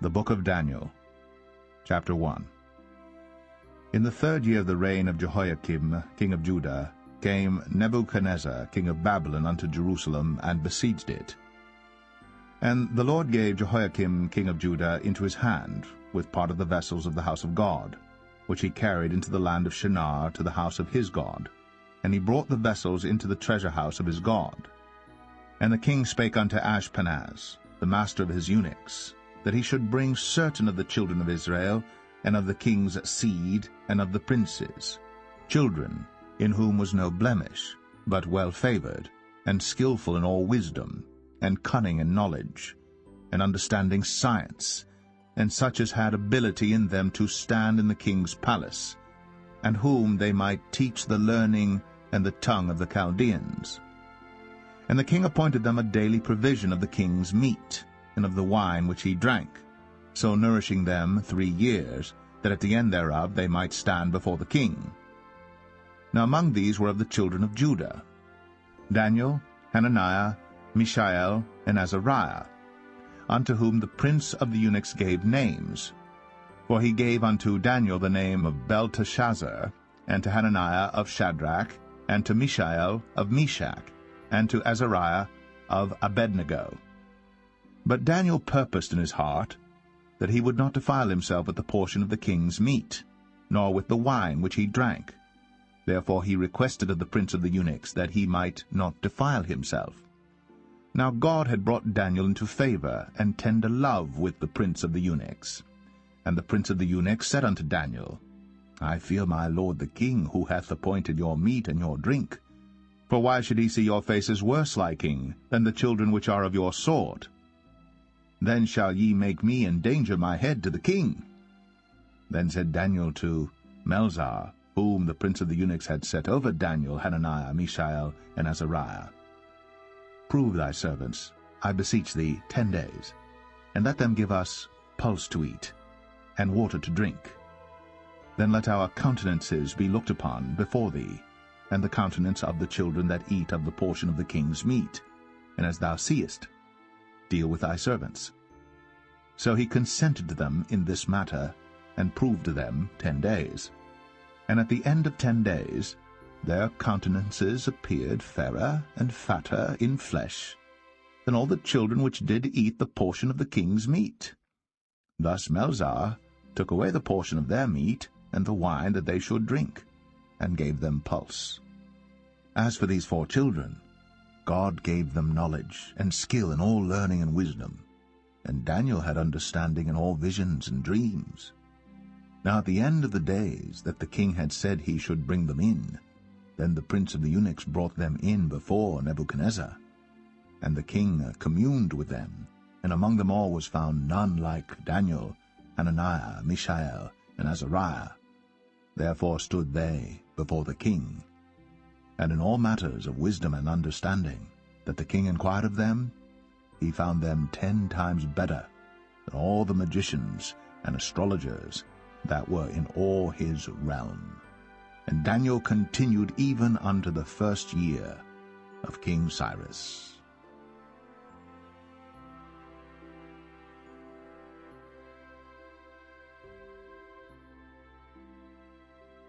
The Book of Daniel, Chapter 1. In the 3rd year of the reign of Jehoiakim, king of Judah, came Nebuchadnezzar, king of Babylon, unto Jerusalem, and besieged it. And the Lord gave Jehoiakim, king of Judah, into his hand, with part of the vessels of the house of God, which he carried into the land of Shinar to the house of his God. And he brought the vessels into the treasure house of his God. And the king spake unto Ashpenaz, the master of his eunuchs, that he should bring certain of the children of Israel, and of the king's seed, and of the princes, children in whom was no blemish, but well-favored, and skillful in all wisdom, and cunning in knowledge, and understanding science, and such as had ability in them to stand in the king's palace, and whom they might teach the learning and the tongue of the Chaldeans. And the king appointed them a daily provision of the king's meat, and of the wine which he drank, so nourishing them 3 years, that at the end thereof they might stand before the king. Now among these were of the children of Judah Daniel, Hananiah, Mishael, and Azariah, unto whom the prince of the eunuchs gave names. For he gave unto Daniel the name of Belteshazzar, and to Hananiah of Shadrach, and to Mishael of Meshach, and to Azariah of Abednego. But Daniel purposed in his heart that he would not defile himself with the portion of the king's meat, nor with the wine which he drank. Therefore he requested of the prince of the eunuchs that he might not defile himself. Now God had brought Daniel into favor and tender love with the prince of the eunuchs. And the prince of the eunuchs said unto Daniel, I fear my lord the king, who hath appointed your meat and your drink. For why should he see your faces worse liking than the children which are of your sort? Then shall ye make me endanger my head to the king. Then said Daniel to Melzar, whom the prince of the eunuchs had set over Daniel, Hananiah, Mishael, and Azariah, Prove thy servants, I beseech thee, 10 days, and let them give us pulse to eat, and water to drink. Then let our countenances be looked upon before thee, and the countenance of the children that eat of the portion of the king's meat, and as thou seest, deal with thy servants. So he consented to them in this matter, and proved to them 10 days. And at the end of 10 days their countenances appeared fairer and fatter in flesh than all the children which did eat the portion of the king's meat. Thus Melzar took away the portion of their meat and the wine that they should drink, and gave them pulse. As for these 4 children, God gave them knowledge and skill in all learning and wisdom, and Daniel had understanding in all visions and dreams. Now at the end of the days that the king had said he should bring them in, then the prince of the eunuchs brought them in before Nebuchadnezzar. And the king communed with them, and among them all was found none like Daniel, Hananiah, Mishael, and Azariah. Therefore stood they before the king. And in all matters of wisdom and understanding that the king inquired of them, he found them 10 times better than all the magicians and astrologers that were in all his realm. And Daniel continued even unto the 1st year of King Cyrus.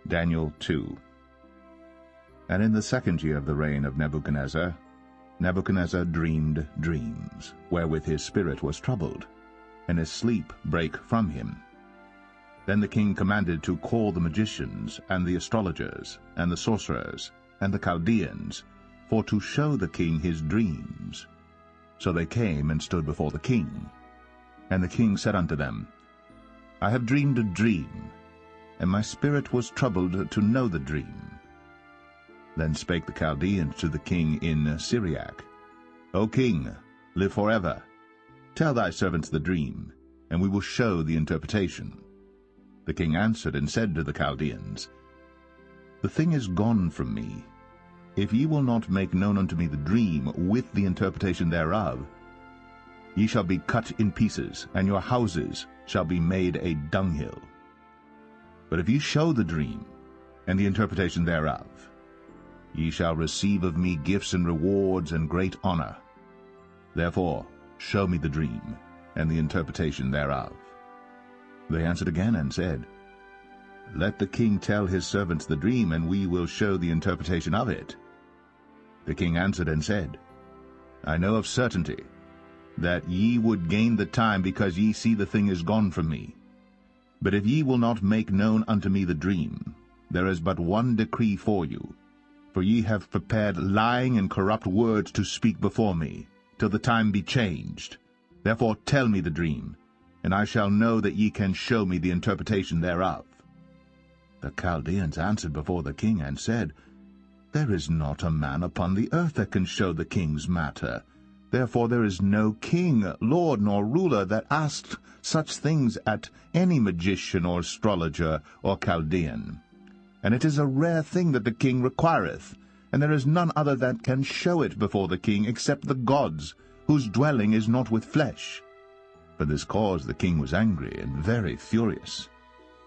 Daniel 2. And in the 2nd year of the reign of Nebuchadnezzar, Nebuchadnezzar dreamed dreams, wherewith his spirit was troubled, and his sleep brake from him. Then the king commanded to call the magicians, and the astrologers, and the sorcerers, and the Chaldeans, for to show the king his dreams. So they came and stood before the king. And the king said unto them, I have dreamed a dream, and my spirit was troubled to know the dream. Then spake the Chaldeans to the king in Syriac, O king, live forever. Tell thy servants the dream, and we will show the interpretation. The king answered and said to the Chaldeans, The thing is gone from me. If ye will not make known unto me the dream with the interpretation thereof, ye shall be cut in pieces, and your houses shall be made a dunghill. But if ye show the dream and the interpretation thereof, ye shall receive of me gifts and rewards and great honor. Therefore show me the dream, and the interpretation thereof. They answered again and said, Let the king tell his servants the dream, and we will show the interpretation of it. The king answered and said, I know of certainty that ye would gain the time, because ye see the thing is gone from me. But if ye will not make known unto me the dream, there is but one decree for you. For ye have prepared lying and corrupt words to speak before me, till the time be changed. Therefore tell me the dream, and I shall know that ye can show me the interpretation thereof. The Chaldeans answered before the king, and said, There is not a man upon the earth that can show the king's matter. Therefore there is no king, lord, nor ruler that asked such things at any magician or astrologer or Chaldean. And it is a rare thing that the king requireth, and there is none other that can show it before the king except the gods, whose dwelling is not with flesh. For this cause the king was angry and very furious,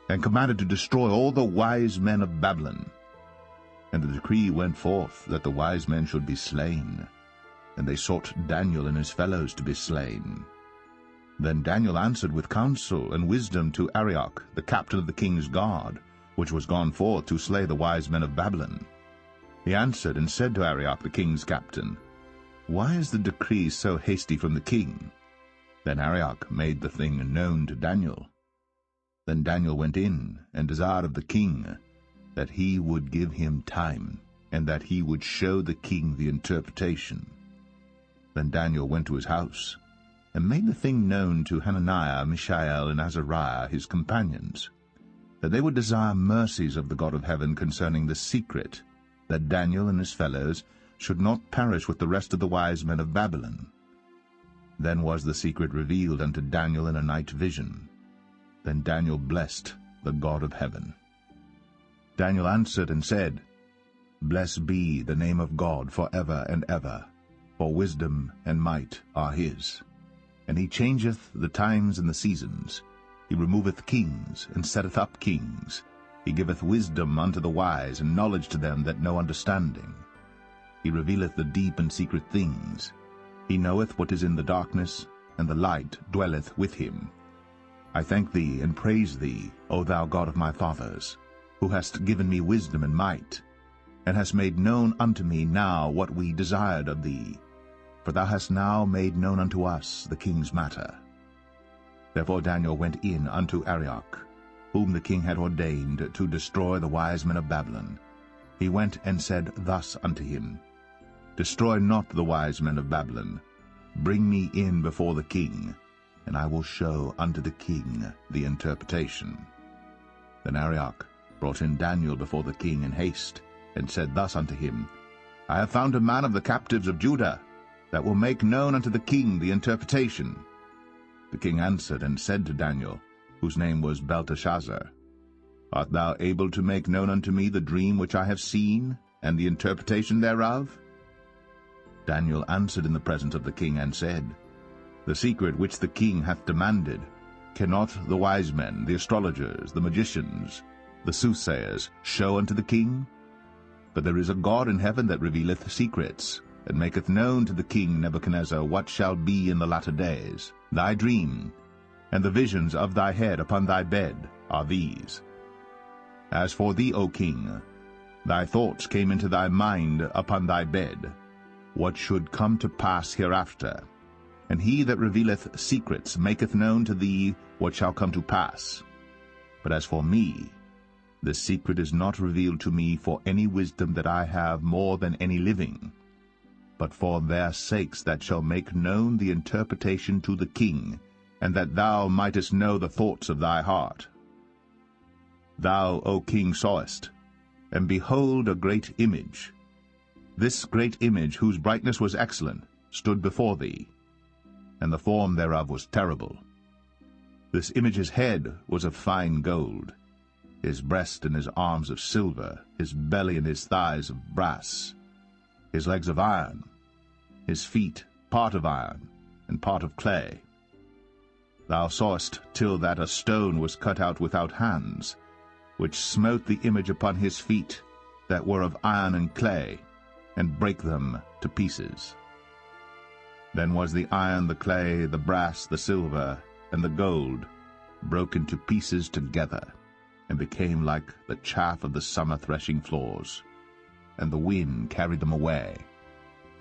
and commanded to destroy all the wise men of Babylon. And the decree went forth that the wise men should be slain, and they sought Daniel and his fellows to be slain. Then Daniel answered with counsel and wisdom to Arioch, the captain of the king's guard, which was gone forth to slay the wise men of Babylon. He answered and said to Arioch the king's captain, Why is the decree so hasty from the king? Then Arioch made the thing known to Daniel. Then Daniel went in and desired of the king that he would give him time, and that he would show the king the interpretation. Then Daniel went to his house, and made the thing known to Hananiah, Mishael, and Azariah, his companions, that they would desire mercies of the God of heaven concerning the secret, that Daniel and his fellows should not perish with the rest of the wise men of Babylon. Then was the secret revealed unto Daniel in a night vision. Then Daniel blessed the God of heaven. Daniel answered and said, Blessed be the name of God for ever and ever, for wisdom and might are his. And he changeth the times and the seasons. He removeth kings, and setteth up kings. He giveth wisdom unto the wise, and knowledge to them that know understanding. He revealeth the deep and secret things. He knoweth what is in the darkness, and the light dwelleth with him. I thank thee and praise thee, O thou God of my fathers, who hast given me wisdom and might, and hast made known unto me now what we desired of thee. For thou hast now made known unto us the king's matter. Therefore Daniel went in unto Arioch, whom the king had ordained to destroy the wise men of Babylon. He went and said thus unto him, Destroy not the wise men of Babylon. Bring me in before the king, and I will show unto the king the interpretation. Then Arioch brought in Daniel before the king in haste, and said thus unto him, I have found a man of the captives of Judah, that will make known unto the king the interpretation. The king answered and said to Daniel, whose name was Belteshazzar, Art thou able to make known unto me the dream which I have seen, and the interpretation thereof? Daniel answered in the presence of the king, and said, The secret which the king hath demanded cannot the wise men, the astrologers, the magicians, the soothsayers, show unto the king? But there is a God in heaven that revealeth secrets, and maketh known to the king Nebuchadnezzar what shall be in the latter days. Thy dream, and the visions of thy head upon thy bed, are these. As for thee, O king, thy thoughts came into thy mind upon thy bed, what should come to pass hereafter. And he that revealeth secrets maketh known to thee what shall come to pass. But as for me, the secret is not revealed to me for any wisdom that I have more than any living, but for their sakes that shall make known the interpretation to the king, and that thou mightest know the thoughts of thy heart. Thou, O king, sawest, and behold, a great image. This great image, whose brightness was excellent, stood before thee, and the form thereof was terrible. This image's head was of fine gold, his breast and his arms of silver, his belly and his thighs of brass, his legs of iron, his feet part of iron and part of clay. Thou sawest till that a stone was cut out without hands, which smote the image upon his feet that were of iron and clay, and brake them to pieces. Then was the iron, the clay, the brass, the silver, and the gold broken to pieces together, and became like the chaff of the summer threshing floors. And the wind carried them away,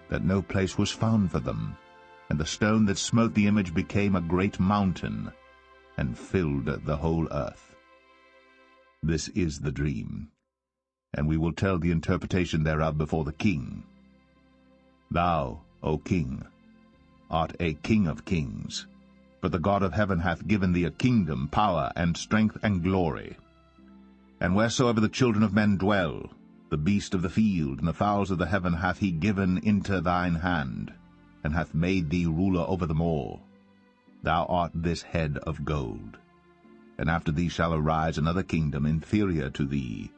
that no place was found for them. And the stone that smote the image became a great mountain, and filled the whole earth. This is the dream, and we will tell the interpretation thereof before the king. Thou, O king, art a king of kings, but the God of heaven hath given thee a kingdom, power, and strength, and glory. And wheresoever the children of men dwell, the beast of the field and the fowls of the heaven hath he given into thine hand, and hath made thee ruler over them all. Thou art this head of gold. And after thee shall arise another kingdom inferior to thee,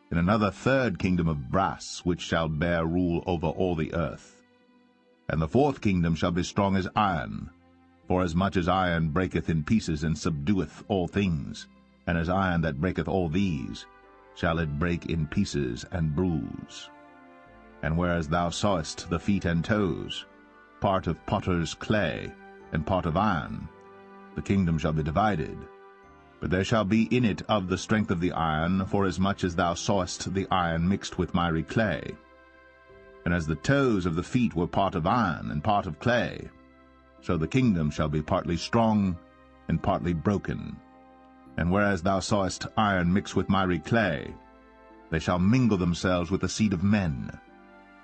and another third kingdom of brass, which shall bear rule over all the earth. And the fourth kingdom shall be strong as iron, for as much as iron breaketh in pieces and subdueth all things, and as iron that breaketh all these, shall it break in pieces and bruise. And whereas thou sawest the feet and toes, part of potter's clay, and part of iron, the kingdom shall be divided. But there shall be in it of the strength of the iron, forasmuch as thou sawest the iron mixed with miry clay. And as the toes of the feet were part of iron and part of clay, so the kingdom shall be partly strong and partly broken. And whereas thou sawest iron mixed with miry clay, they shall mingle themselves with the seed of men,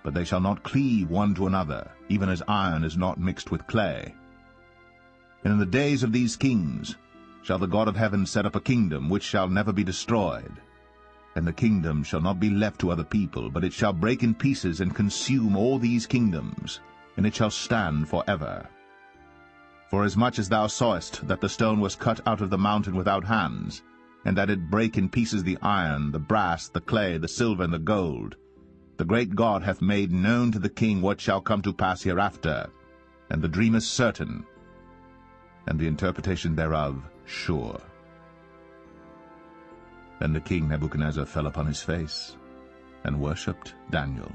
but they shall not cleave one to another, even as iron is not mixed with clay. And in the days of these kings shall the God of heaven set up a kingdom which shall never be destroyed. And the kingdom shall not be left to other people, but it shall break in pieces and consume all these kingdoms, and it shall stand forever. Forasmuch as thou sawest that the stone was cut out of the mountain without hands, and that it brake in pieces the iron, the brass, the clay, the silver, and the gold, the great God hath made known to the king what shall come to pass hereafter, and the dream is certain, and the interpretation thereof sure. Then the king Nebuchadnezzar fell upon his face, and worshipped Daniel,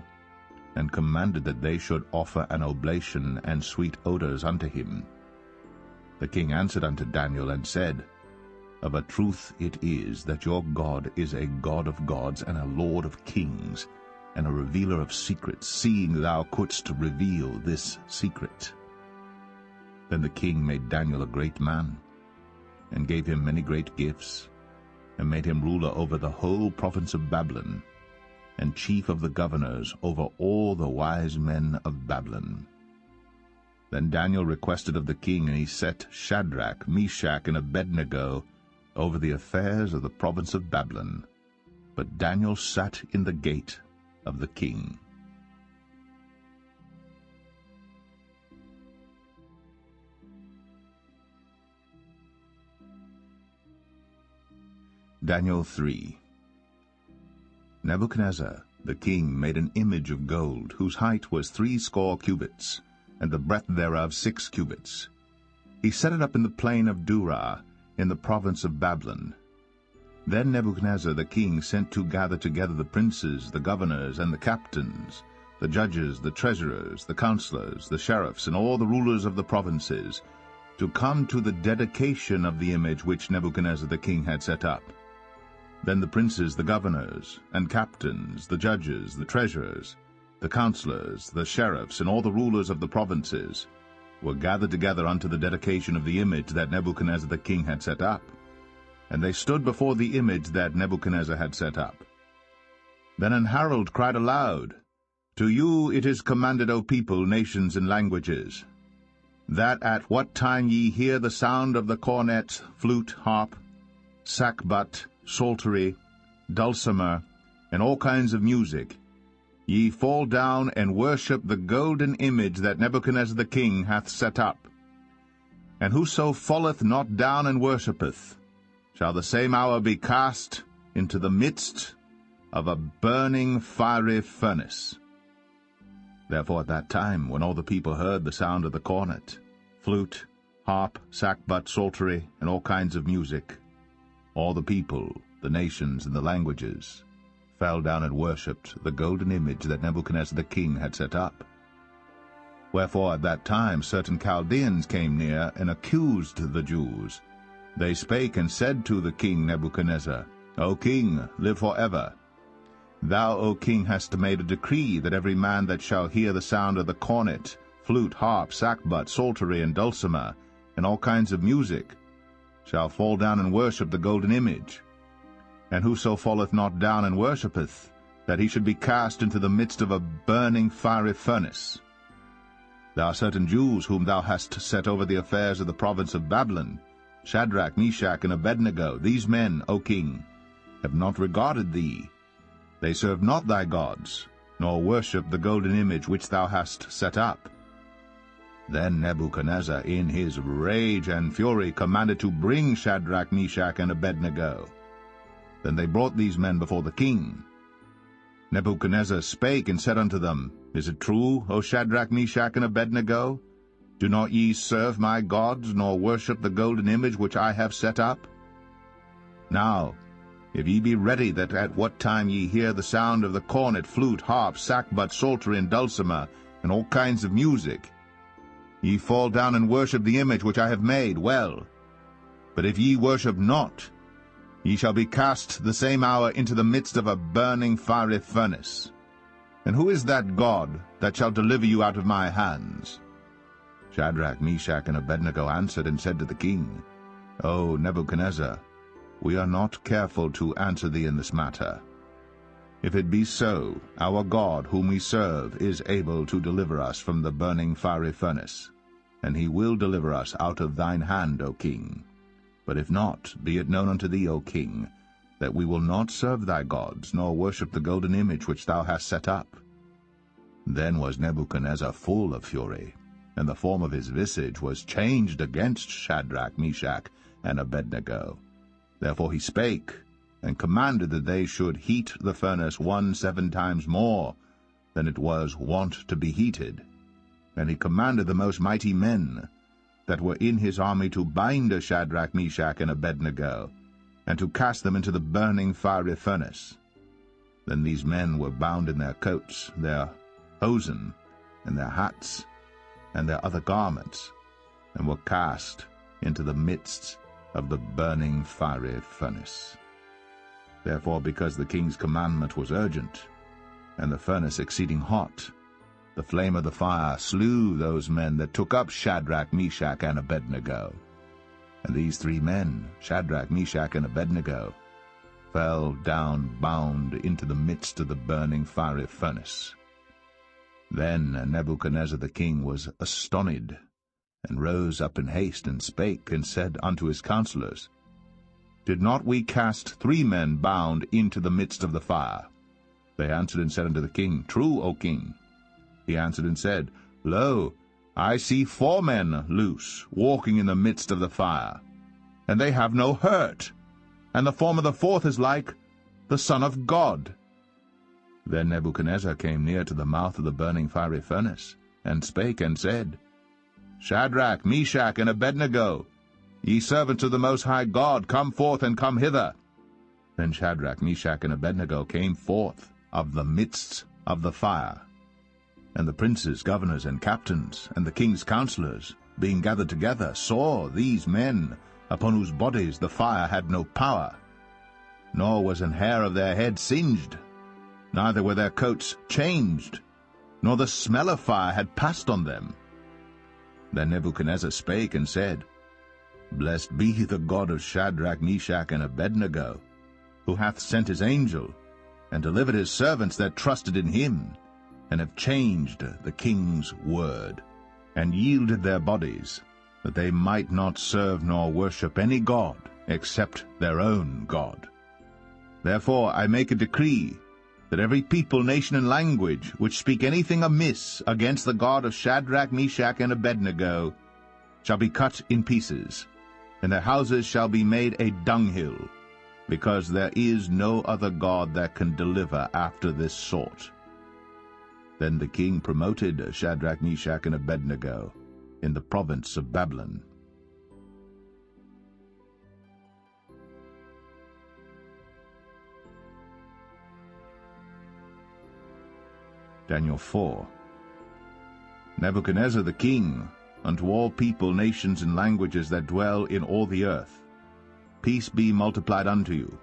and commanded that they should offer an oblation and sweet odors unto him. The king answered unto Daniel, and said, Of a truth it is that your God is a God of gods, and a Lord of kings, and a revealer of secrets, seeing thou couldst reveal this secret. Then the king made Daniel a great man, and gave him many great gifts, and made him ruler over the whole province of Babylon, and chief of the governors over all the wise men of Babylon. Then Daniel requested of the king, and he set Shadrach, Meshach, and Abednego over the affairs of the province of Babylon. But Daniel sat in the gate of the king. Daniel 3. Nebuchadnezzar the king made an image of gold, whose height was 60 cubits, and the breadth thereof 6 cubits. He set it up in the plain of Dura, in the province of Babylon. Then Nebuchadnezzar the king sent to gather together the princes, the governors, and the captains, the judges, the treasurers, the counselors, the sheriffs, and all the rulers of the provinces, to come to the dedication of the image which Nebuchadnezzar the king had set up. Then the princes, the governors, and captains, the judges, the treasurers, the counselors, the sheriffs, and all the rulers of the provinces were gathered together unto the dedication of the image that Nebuchadnezzar the king had set up. And they stood before the image that Nebuchadnezzar had set up. Then an herald cried aloud, To you it is commanded, O people, nations, and languages, that at what time ye hear the sound of the cornet, flute, harp, sackbut, psaltery, dulcimer, and all kinds of music, ye fall down and worship the golden image that Nebuchadnezzar the king hath set up. And whoso falleth not down and worshippeth, shall the same hour be cast into the midst of a burning fiery furnace. Therefore at that time, when all the people heard the sound of the cornet, flute, harp, sackbut, psaltery, and all kinds of music, all the people, the nations, and the languages fell down and worshipped the golden image that Nebuchadnezzar the king had set up. Wherefore at that time certain Chaldeans came near, and accused the Jews. They spake and said to the king Nebuchadnezzar, O king, live forever. Thou, O king, hast made a decree that every man that shall hear the sound of the cornet, flute, harp, sackbut, psaltery, and dulcimer, and all kinds of music, shall fall down and worship the golden image. And whoso falleth not down and worshippeth, that he should be cast into the midst of a burning fiery furnace. There are certain Jews whom thou hast set over the affairs of the province of Babylon, Shadrach, Meshach, and Abednego. These men, O king, have not regarded thee. They serve not thy gods, nor worship the golden image which thou hast set up. Then Nebuchadnezzar, in his rage and fury, commanded to bring Shadrach, Meshach, and Abednego. Then they brought these men before the king. Nebuchadnezzar spake and said unto them, Is it true, O Shadrach, Meshach, and Abednego? Do not ye serve my gods, nor worship the golden image which I have set up? Now, if ye be ready that at what time ye hear the sound of the cornet, flute, harp, sackbut, psaltery, and dulcimer, and all kinds of music, ye fall down and worship the image which I have made, well. But if ye worship not, ye shall be cast the same hour into the midst of a burning fiery furnace. And who is that God that shall deliver you out of my hands? Shadrach, Meshach, and Abednego answered and said to the king, O Nebuchadnezzar, we are not careful to answer thee in this matter. If it be so, our God whom we serve is able to deliver us from the burning fiery furnace, and he will deliver us out of thine hand, O king. But if not, be it known unto thee, O king, that we will not serve thy gods, nor worship the golden image which thou hast set up. Then was Nebuchadnezzar full of fury, and the form of his visage was changed against Shadrach, Meshach, and Abednego. Therefore he spake, and commanded that they should heat the furnace 17 times more than it was wont to be heated. And he commanded the most mighty men that were in his army to bind Shadrach, Meshach, and Abednego, and to cast them into the burning fiery furnace. Then these men were bound in their coats, their hosen, and their hats, and their other garments, and were cast into the midst of the burning fiery furnace. Therefore, because the king's commandment was urgent, and the furnace exceeding hot, the flame of the fire slew those men that took up Shadrach, Meshach, and Abednego. And these 3 men, Shadrach, Meshach, and Abednego, fell down bound into the midst of the burning fiery furnace. Then Nebuchadnezzar the king was astonished, and rose up in haste, and spake, and said unto his counselors, Did not we cast 3 men bound into the midst of the fire? They answered and said unto the king, True, O king. He answered and said, Lo, I see 4 men loose, walking in the midst of the fire, and they have no hurt, and the form of the 4th is like the Son of God. Then Nebuchadnezzar came near to the mouth of the burning fiery furnace, and spake and said, Shadrach, Meshach, and Abednego, ye servants of the Most High God, come forth and come hither. Then Shadrach, Meshach, and Abednego came forth of the midst of the fire. And the princes, governors, and captains, and the king's counselors, being gathered together, saw these men, upon whose bodies the fire had no power, nor was an hair of their head singed, neither were their coats changed, nor the smell of fire had passed on them. Then Nebuchadnezzar spake and said, Blessed be the God of Shadrach, Meshach, and Abednego, who hath sent his angel, and delivered his servants that trusted in him, and have changed the king's word, and yielded their bodies, that they might not serve nor worship any god except their own God. Therefore I make a decree, that every people, nation, and language which speak anything amiss against the God of Shadrach, Meshach, and Abednego shall be cut in pieces, and their houses shall be made a dunghill, because there is no other God that can deliver after this sort. Then the king promoted Shadrach, Meshach, and Abednego in the province of Babylon. Daniel 4. Nebuchadnezzar the king, unto all people, nations, and languages that dwell in all the earth, peace be multiplied unto you.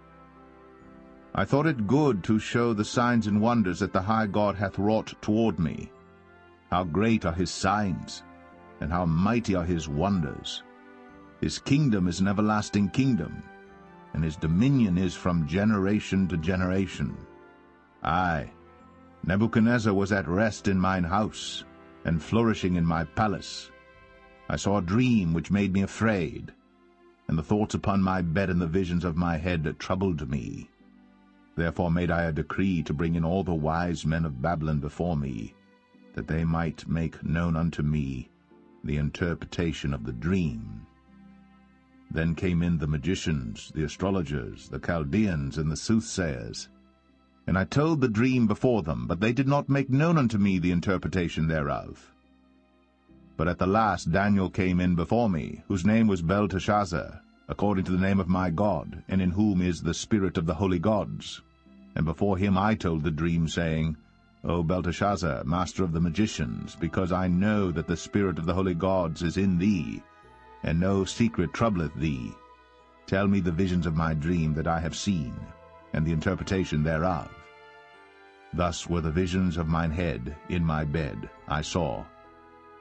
I thought it good to show the signs and wonders that the high God hath wrought toward me. How great are his signs, and how mighty are his wonders! His kingdom is an everlasting kingdom, and his dominion is from generation to generation. I, Nebuchadnezzar, was at rest in mine house, and flourishing in my palace. I saw a dream which made me afraid, and the thoughts upon my bed and the visions of my head troubled me. Therefore made I a decree to bring in all the wise men of Babylon before me, that they might make known unto me the interpretation of the dream. Then came in the magicians, the astrologers, the Chaldeans, and the soothsayers. And I told the dream before them, but they did not make known unto me the interpretation thereof. But at the last Daniel came in before me, whose name was Belteshazzar, according to the name of my God, and in whom is the spirit of the holy gods. And before him I told the dream, saying, O Belteshazzar, master of the magicians, because I know that the spirit of the holy gods is in thee, and no secret troubleth thee, tell me the visions of my dream that I have seen, and the interpretation thereof. Thus were the visions of mine head in my bed. I saw,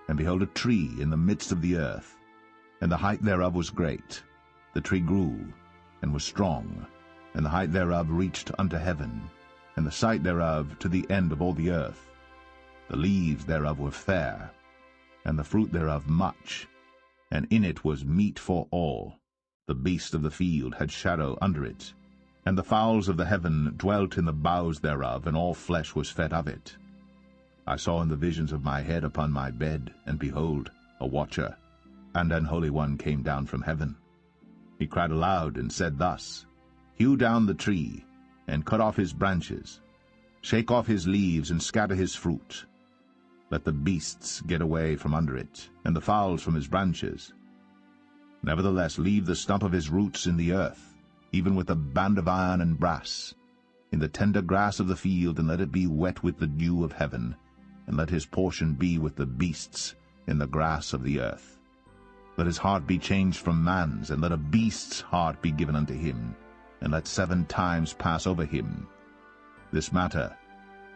and behold, a tree in the midst of the earth, and the height thereof was great. The tree grew, and was strong, and the height thereof reached unto heaven, and the sight thereof to the end of all the earth. The leaves thereof were fair, and the fruit thereof much, and in it was meat for all. The beasts of the field had shadow under it, and the fowls of the heaven dwelt in the boughs thereof, and all flesh was fed of it. I saw in the visions of my head upon my bed, and behold, a watcher, and an holy one came down from heaven. He cried aloud, and said thus, Hew down the tree, and cut off his branches, shake off his leaves, and scatter his fruit. Let the beasts get away from under it, and the fowls from his branches. Nevertheless leave the stump of his roots in the earth, even with a band of iron and brass, in the tender grass of the field, and let it be wet with the dew of heaven, and let his portion be with the beasts in the grass of the earth. Let his heart be changed from man's, and let a beast's heart be given unto him, and let 7 times pass over him. This matter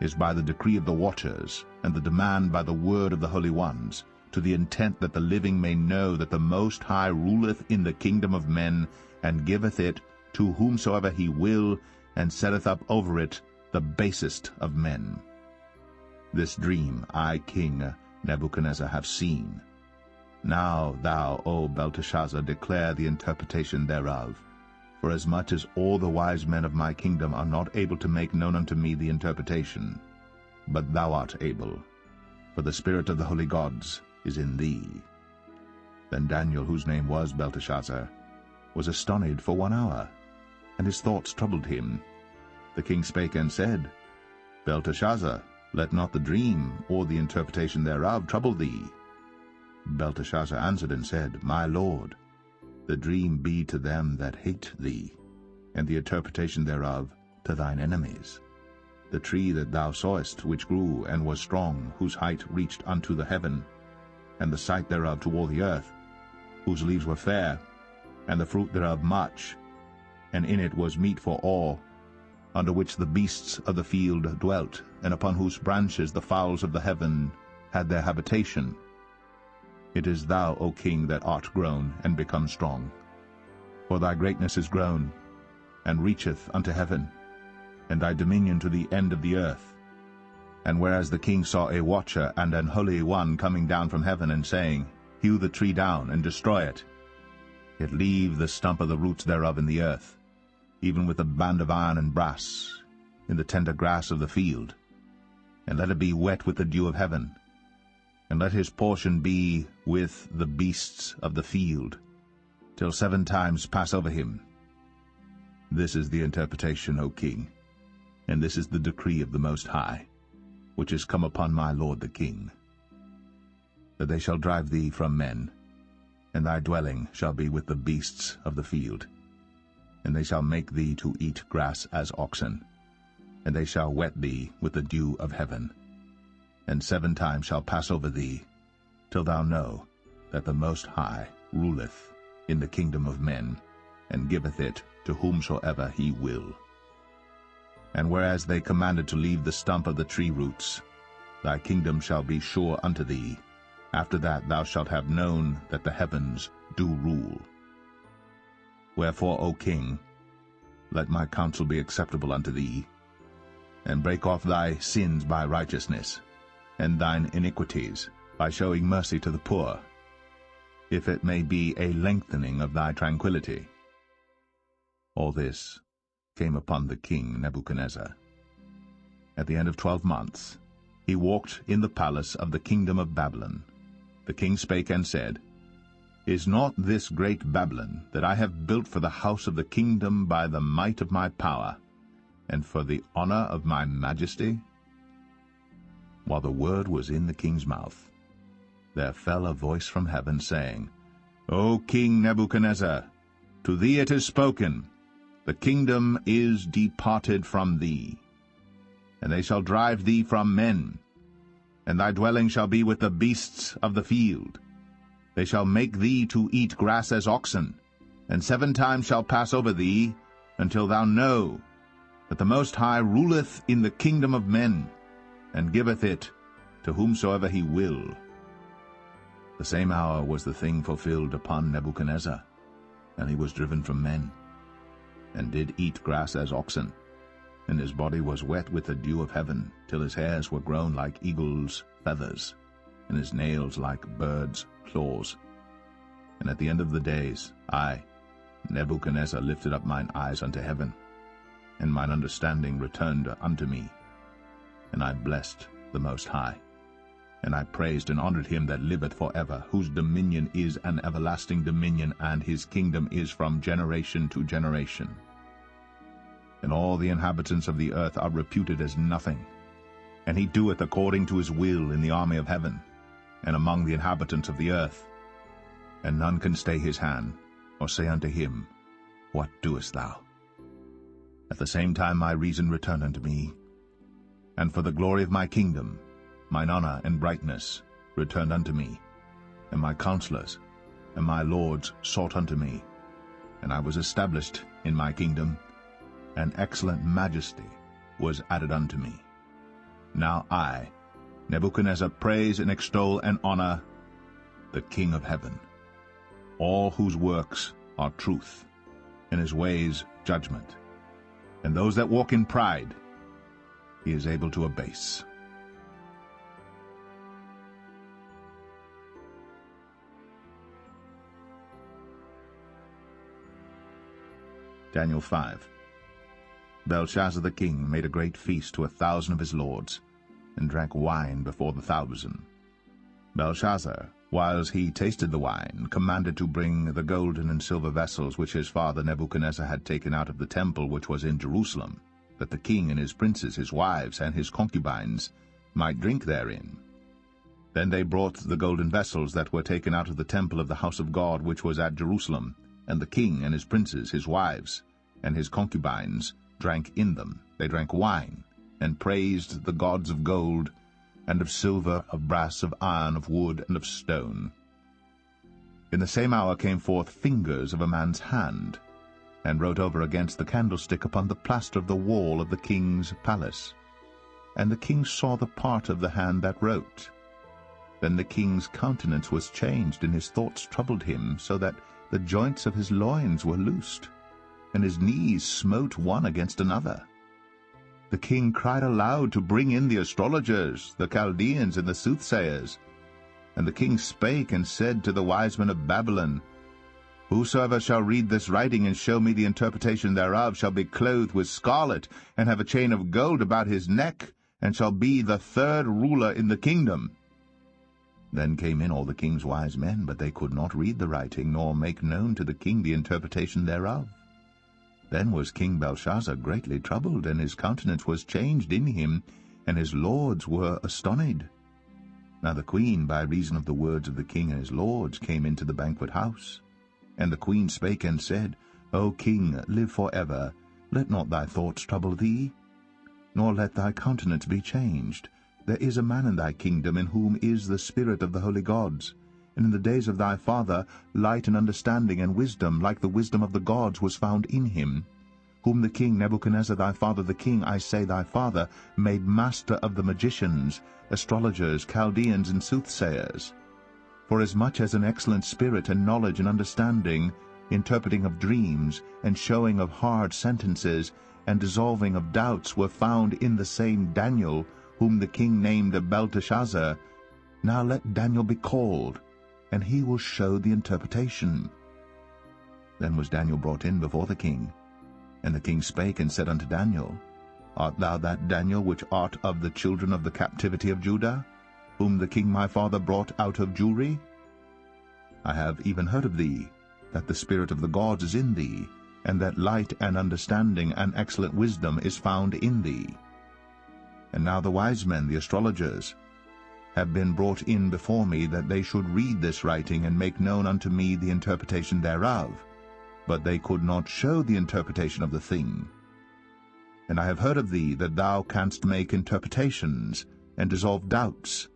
is by the decree of the watchers, and the demand by the word of the holy ones, to the intent that the living may know that the Most High ruleth in the kingdom of men, and giveth it to whomsoever he will, and setteth up over it the basest of men. This dream I, King Nebuchadnezzar, have seen. Now thou, O Belteshazzar, declare the interpretation thereof, forasmuch as all the wise men of my kingdom are not able to make known unto me the interpretation. But thou art able, for the spirit of the holy gods is in thee. Then Daniel, whose name was Belteshazzar, was astonished for 1 hour, and his thoughts troubled him. The king spake and said, Belteshazzar, let not the dream or the interpretation thereof trouble thee. Belteshazzar answered and said, My lord, the dream be to them that hate thee, and the interpretation thereof to thine enemies. The tree that thou sawest, which grew and was strong, whose height reached unto the heaven, and the sight thereof to all the earth, whose leaves were fair, and the fruit thereof much, and in it was meat for all, under which the beasts of the field dwelt, and upon whose branches the fowls of the heaven had their habitation. It is thou, O king, that art grown and become strong. For thy greatness is grown, and reacheth unto heaven, and thy dominion to the end of the earth. And whereas the king saw a watcher and an holy one coming down from heaven, and saying, Hew the tree down, and destroy it, yet leave the stump of the roots thereof in the earth, even with a band of iron and brass, in the tender grass of the field, and let it be wet with the dew of heaven, and let his portion be with the beasts of the field, till 7 times pass over him. This is the interpretation, O king, and this is the decree of the Most High, which is come upon my lord the king, that they shall drive thee from men, and thy dwelling shall be with the beasts of the field, and they shall make thee to eat grass as oxen, and they shall wet thee with the dew of heaven. and 7 times shall pass over thee, till thou know that the Most High ruleth in the kingdom of men, and giveth it to whomsoever he will. And whereas they commanded to leave the stump of the tree roots, thy kingdom shall be sure unto thee. After that thou shalt have known that the heavens do rule. Wherefore, O king, let my counsel be acceptable unto thee, and break off thy sins by righteousness, and thine iniquities by showing mercy to the poor, if it may be a lengthening of thy tranquillity. All this came upon the king Nebuchadnezzar. At the end of 12 months he walked in the palace of the kingdom of Babylon. The king spake and said, Is not this great Babylon, that I have built for the house of the kingdom by the might of my power, and for the honor of my majesty? While the word was in the king's mouth, there fell a voice from heaven, saying, O King Nebuchadnezzar, to thee it is spoken, the kingdom is departed from thee, and they shall drive thee from men, and thy dwelling shall be with the beasts of the field. They shall make thee to eat grass as oxen, and 7 times shall pass over thee, until thou know that the Most High ruleth in the kingdom of men, and giveth it to whomsoever he will. The same hour was the thing fulfilled upon Nebuchadnezzar, and he was driven from men, and did eat grass as oxen, and his body was wet with the dew of heaven, till his hairs were grown like eagles' feathers, and his nails like birds' claws. And at the end of the days, I, Nebuchadnezzar, lifted up mine eyes unto heaven, and mine understanding returned unto me. And I blessed the Most High, and I praised and honored him that liveth for ever, whose dominion is an everlasting dominion, and his kingdom is from generation to generation. And all the inhabitants of the earth are reputed as nothing, and he doeth according to his will in the army of heaven, and among the inhabitants of the earth. And none can stay his hand, or say unto him, What doest thou? At the same time my reason returned unto me, and for the glory of my kingdom, mine honor and brightness returned unto me, and my counselors and my lords sought unto me, and I was established in my kingdom, and excellent majesty was added unto me. Now I, Nebuchadnezzar, praise and extol and honor the King of heaven, all whose works are truth, and his ways judgment, and those that walk in pride he is able to abase. Daniel 5. Belshazzar the king made a great feast to 1,000 of his lords, and drank wine before the 1,000. Belshazzar, whiles he tasted the wine, commanded to bring the golden and silver vessels which his father Nebuchadnezzar had taken out of the temple which was in Jerusalem, that the king and his princes, his wives, and his concubines might drink therein. Then they brought the golden vessels that were taken out of the temple of the house of God which was at Jerusalem, and the king and his princes, his wives, and his concubines drank in them. They drank wine, and praised the gods of gold, and of silver, of brass, of iron, of wood, and of stone. In the same hour came forth fingers of a man's hand, and wrote over against the candlestick upon the plaster of the wall of the king's palace. And the king saw the part of the hand that wrote. Then the king's countenance was changed, and his thoughts troubled him, so that the joints of his loins were loosed, and his knees smote one against another. The king cried aloud to bring in the astrologers, the Chaldeans, and the soothsayers. And the king spake and said to the wise men of Babylon, Whosoever shall read this writing and show me the interpretation thereof shall be clothed with scarlet, and have a chain of gold about his neck, and shall be the 3rd ruler in the kingdom. Then came in all the king's wise men, but they could not read the writing, nor make known to the king the interpretation thereof. Then was King Belshazzar greatly troubled, and his countenance was changed in him, and his lords were astonished. Now the queen, by reason of the words of the king and his lords, came into the banquet house. And the queen spake and said, O king, live for ever. Let not thy thoughts trouble thee, nor let thy countenance be changed. There is a man in thy kingdom in whom is the spirit of the holy gods, and in the days of thy father light and understanding and wisdom like the wisdom of the gods was found in him, whom the king Nebuchadnezzar thy father, the king, I say thy father, made master of the magicians, astrologers, Chaldeans, and soothsayers. For as much as an excellent spirit and knowledge and understanding, interpreting of dreams, and showing of hard sentences, and dissolving of doubts were found in the same Daniel, whom the king named Belteshazzar, now let Daniel be called, and he will show the interpretation. Then was Daniel brought in before the king. And the king spake and said unto Daniel, Art thou that Daniel which art of the children of the captivity of Judah, whom the king my father brought out of Jewry? I have even heard of thee, that the spirit of the gods is in thee, and that light and understanding and excellent wisdom is found in thee. And now the wise men, the astrologers, have been brought in before me, that they should read this writing and make known unto me the interpretation thereof. But they could not show the interpretation of the thing. And I have heard of thee, that thou canst make interpretations, and dissolve doubts.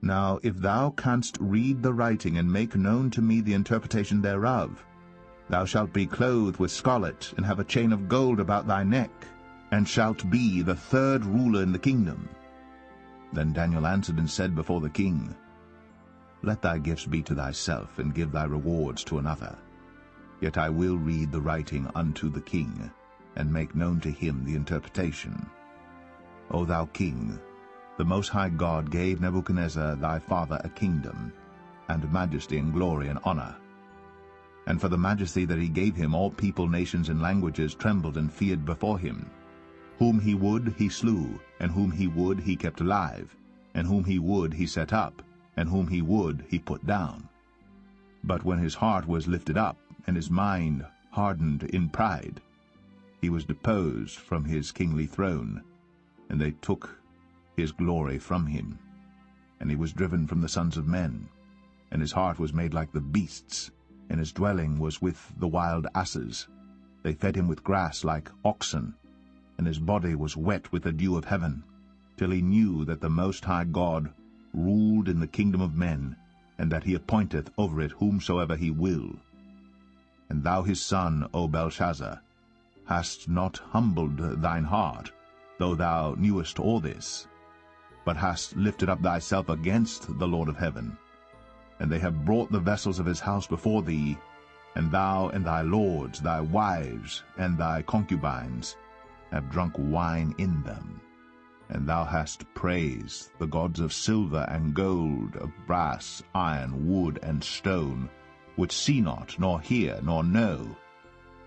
Now if thou canst read the writing, and make known to me the interpretation thereof, thou shalt be clothed with scarlet, and have a chain of gold about thy neck, and shalt be the third ruler in the kingdom. Then Daniel answered and said before the king, Let thy gifts be to thyself, and give thy rewards to another. Yet I will read the writing unto the king, and make known to him the interpretation. O thou king, the Most High God gave Nebuchadnezzar thy father a kingdom, and majesty and glory and honor. And for the majesty that he gave him, all people, nations, and languages trembled and feared before him. Whom he would he slew, and whom he would he kept alive, and whom he would he set up, and whom he would he put down. But when his heart was lifted up, and his mind hardened in pride, he was deposed from his kingly throne, and they took his glory from him. And he was driven from the sons of men, and his heart was made like the beasts, and his dwelling was with the wild asses. They fed him with grass like oxen, and his body was wet with the dew of heaven, till he knew that the Most High God ruled in the kingdom of men, and that he appointeth over it whomsoever he will. And thou his son, O Belshazzar, hast not humbled thine heart, though thou knewest all this, but hast lifted up thyself against the Lord of heaven. And they have brought the vessels of his house before thee, and thou and thy lords, thy wives, and thy concubines, have drunk wine in them. And thou hast praised the gods of silver and gold, of brass, iron, wood, and stone, which see not, nor hear, nor know.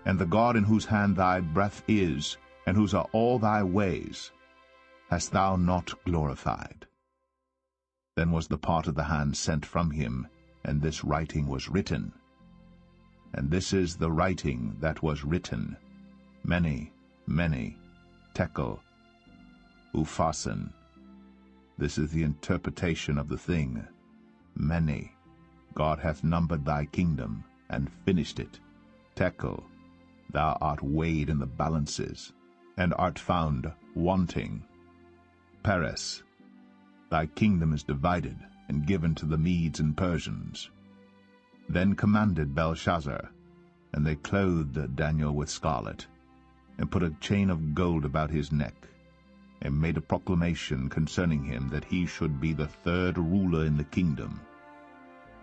And the God in whose hand thy breath is, and whose are all thy ways, hast thou not glorified. Then was the part of the hand sent from him, and this writing was written. And this is the writing that was written: Mene, Mene, Tekel, Upharsin. This is the interpretation of the thing. Mene, God hath numbered thy kingdom, and finished it. Tekel, thou art weighed in the balances, and art found wanting. Peres, thy kingdom is divided, and given to the Medes and Persians. Then commanded Belshazzar, and they clothed Daniel with scarlet, and put a chain of gold about his neck, and made a proclamation concerning him, that he should be the third ruler in the kingdom.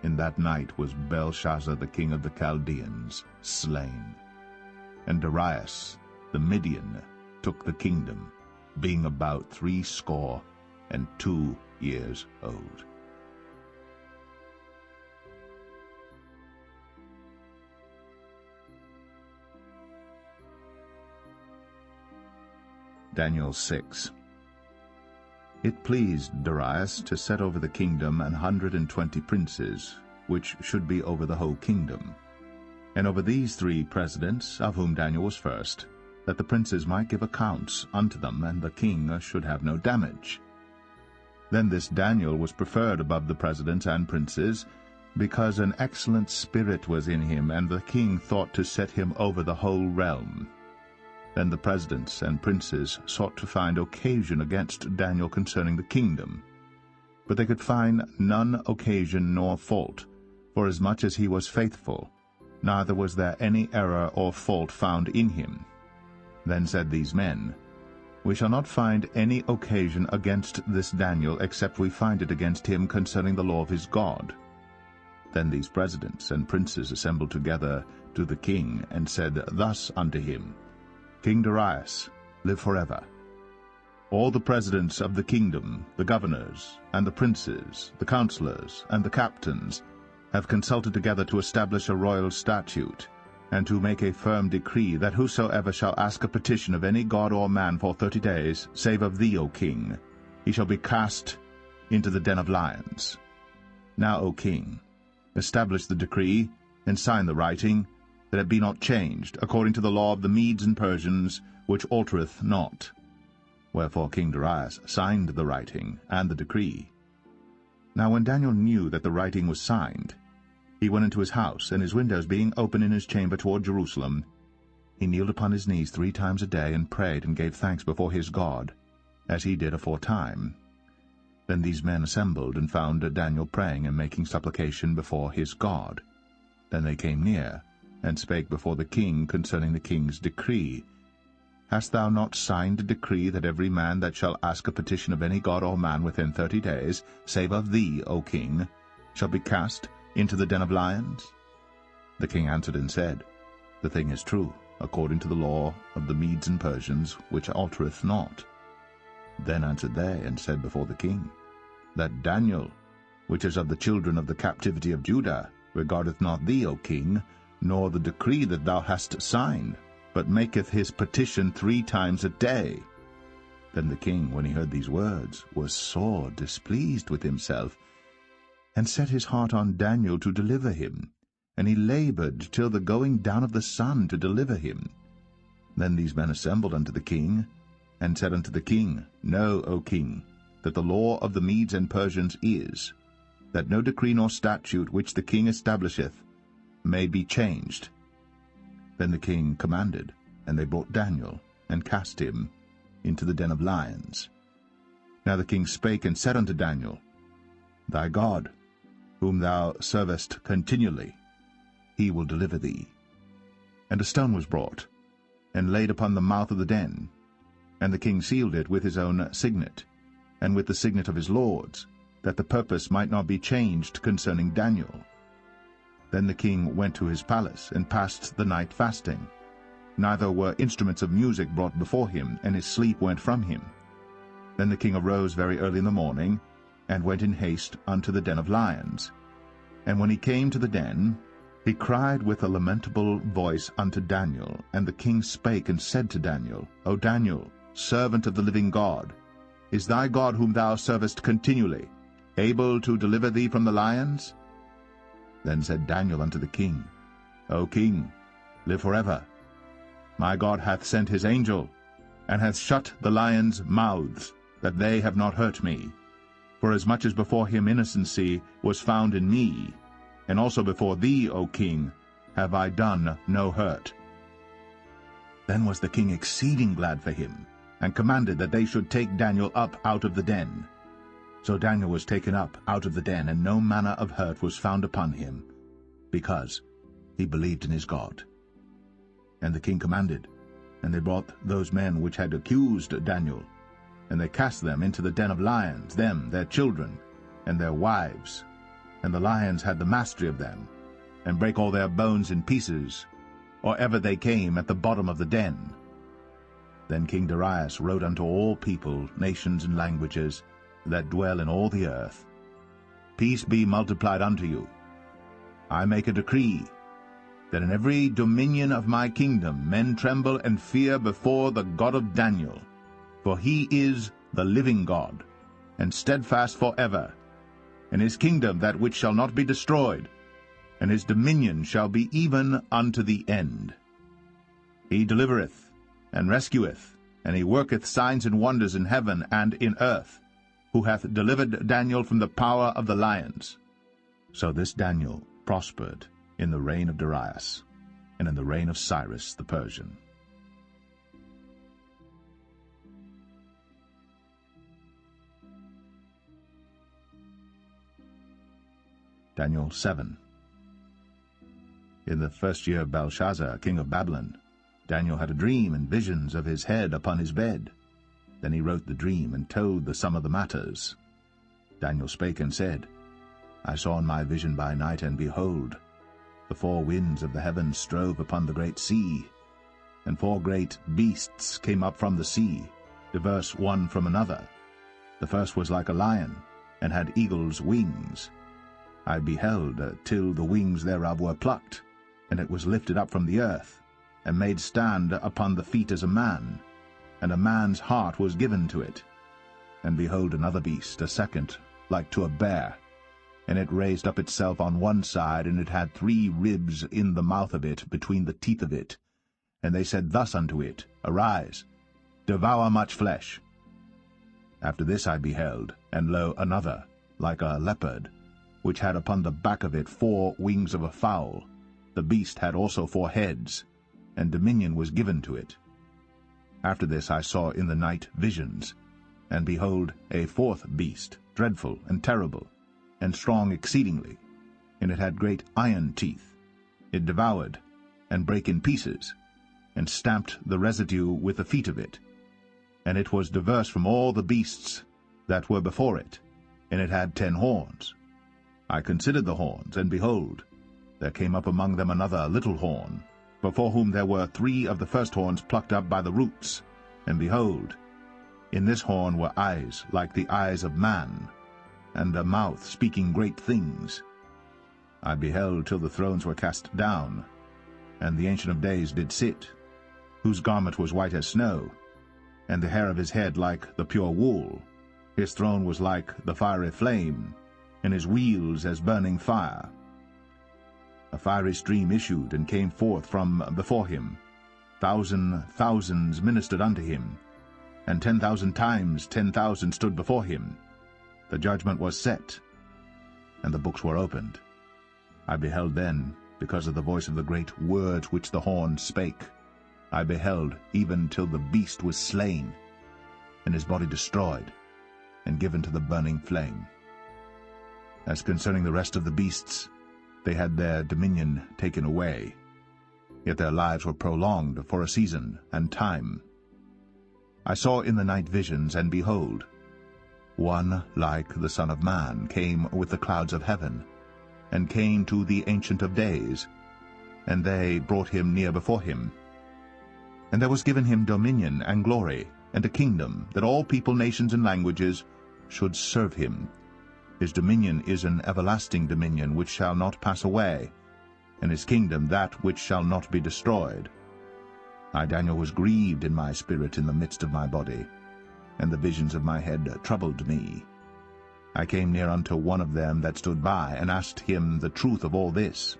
In that night was Belshazzar the king of the Chaldeans slain. And Darius the Median took the kingdom, being about 62 years old. Daniel 6. It pleased Darius to set over the kingdom 120 princes, which should be over the whole kingdom. And over these 3 presidents, of whom Daniel was first, that the princes might give accounts unto them, and the king should have no damage. Then this Daniel was preferred above the presidents and princes, because an excellent spirit was in him, and the king thought to set him over the whole realm. Then the presidents and princes sought to find occasion against Daniel concerning the kingdom. But they could find none occasion nor fault, forasmuch as he was faithful, neither was there any error or fault found in him. Then said these men, We shall not find any occasion against this Daniel, except we find it against him concerning the law of his God. Then these presidents and princes assembled together to the king, and said thus unto him, King Darius, live forever. All the presidents of the kingdom, the governors, and the princes, the counselors, and the captains, have consulted together to establish a royal statute, and to make a firm decree, that whosoever shall ask a petition of any god or man for 30 days, save of thee, O king, he shall be cast into the den of lions. Now, O king, establish the decree, and sign the writing, that it be not changed, according to the law of the Medes and Persians, which altereth not. Wherefore King Darius signed the writing and the decree. Now when Daniel knew that the writing was signed, he went into his house, and his windows being open in his chamber toward Jerusalem, he kneeled upon his knees 3 times a day, and prayed and gave thanks before his God, as he did aforetime. Then these men assembled, and found Daniel praying and making supplication before his God. Then they came near, and spake before the king concerning the king's decree. Hast thou not signed a decree that every man that shall ask a petition of any god or man within 30 days, save of thee, O king, shall be cast into the den of lions? The king answered and said, The thing is true, according to the law of the Medes and Persians, which altereth not. Then answered they and said before the king, That Daniel, which is of the children of the captivity of Judah, regardeth not thee, O king, nor the decree that thou hast signed, but maketh his petition 3 times a day. Then the king, when he heard these words, was sore displeased with himself, and set his heart on Daniel to deliver him, and he labored till the going down of the sun to deliver him. Then these men assembled unto the king, and said unto the king, Know, O king, that the law of the Medes and Persians is, that no decree nor statute which the king establisheth may be changed. Then the king commanded, and they brought Daniel, and cast him into the den of lions. Now the king spake and said unto Daniel, Thy God, whom thou servest continually, he will deliver thee. And a stone was brought, and laid upon the mouth of the den, and the king sealed it with his own signet, and with the signet of his lords, that the purpose might not be changed concerning Daniel. Then the king went to his palace, and passed the night fasting. Neither were instruments of music brought before him, and his sleep went from him. Then the king arose very early in the morning, and went in haste unto the den of lions. And when he came to the den, he cried with a lamentable voice unto Daniel. And the king spake and said to Daniel, O Daniel, servant of the living God, is thy God whom thou servest continually able to deliver thee from the lions? Then said Daniel unto the king, O king, live forever. My God hath sent his angel, and hath shut the lions' mouths, that they have not hurt me. Forasmuch as before him innocency was found in me, and also before thee, O king, have I done no hurt. Then was the king exceeding glad for him, and commanded that they should take Daniel up out of the den. So Daniel was taken up out of the den, and no manner of hurt was found upon him, because he believed in his God. And the king commanded, and they brought those men which had accused Daniel, and they cast them into the den of lions, them, their children, and their wives. And the lions had the mastery of them, and brake all their bones in pieces, or ever they came at the bottom of the den. Then King Darius wrote unto all people, nations, and languages, that dwell in all the earth, Peace be multiplied unto you. I make a decree, that in every dominion of my kingdom men tremble and fear before the God of Daniel, for he is the living God, and steadfast forever, and his kingdom that which shall not be destroyed, and his dominion shall be even unto the end. He delivereth, and rescueth, and he worketh signs and wonders in heaven and in earth, who hath delivered Daniel from the power of the lions. So this Daniel prospered in the reign of Darius, and in the reign of Cyrus the Persian. Daniel 7. In the first year of Belshazzar, king of Babylon, Daniel had a dream and visions of his head upon his bed. Then he wrote the dream and told the sum of the matters. Daniel spake and said, I saw in my vision by night, and behold, the four winds of the heavens strove upon the great sea, and four great beasts came up from the sea, diverse one from another. The first was like a lion, and had eagle's wings. I beheld till the wings thereof were plucked, and it was lifted up from the earth, and made stand upon the feet as a man, and a man's heart was given to it. And behold, another beast, a second, like to a bear, and it raised up itself on one side, and it had 3 ribs in the mouth of it, between the teeth of it. And they said thus unto it, Arise, devour much flesh. After this I beheld, and lo, another, like a leopard, which had upon the back of it 4 wings of a fowl. The beast had also 4 heads, and dominion was given to it. After this I saw in the night visions, and behold, a 4th beast, dreadful and terrible, and strong exceedingly, and it had great iron teeth. It devoured, and brake in pieces, and stamped the residue with the feet of it. And it was diverse from all the beasts that were before it, and it had 10 horns. I considered the horns, and behold, there came up among them another little horn, before whom there were 3 of the first horns plucked up by the roots. And behold, in this horn were eyes like the eyes of man, and a mouth speaking great things. I beheld till the thrones were cast down, and the Ancient of Days did sit, whose garment was white as snow, and the hair of his head like the pure wool. His throne was like the fiery flame, and his wheels as burning fire. A fiery stream issued and came forth from before him. 1,000 thousands ministered unto him, and 10,000 times 10,000 stood before him. The judgment was set, and the books were opened. I beheld then, because of the voice of the great words which the horn spake, I beheld even till the beast was slain, and his body destroyed, and given to the burning flame. As concerning the rest of the beasts, they had their dominion taken away, yet their lives were prolonged for a season and time. I saw in the night visions, and behold, one like the Son of Man came with the clouds of heaven, and came to the Ancient of Days, and they brought him near before him. And there was given him dominion and glory, and a kingdom, that all people, nations, and languages should serve him. His dominion is an everlasting dominion which shall not pass away, and his kingdom that which shall not be destroyed. I, Daniel, was grieved in my spirit in the midst of my body, and the visions of my head troubled me. I came near unto one of them that stood by, and asked him the truth of all this.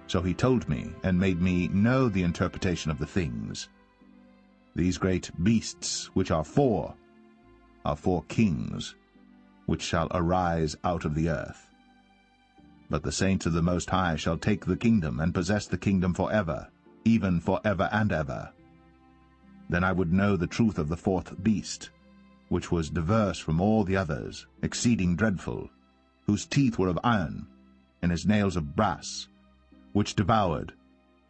So he told me, and made me know the interpretation of the things. These great beasts, which are 4 kings, which shall arise out of the earth. But the saints of the Most High shall take the kingdom, and possess the kingdom forever, even forever and ever. Then I would know the truth of the 4th beast, which was diverse from all the others, exceeding dreadful, whose teeth were of iron, and his nails of brass, which devoured,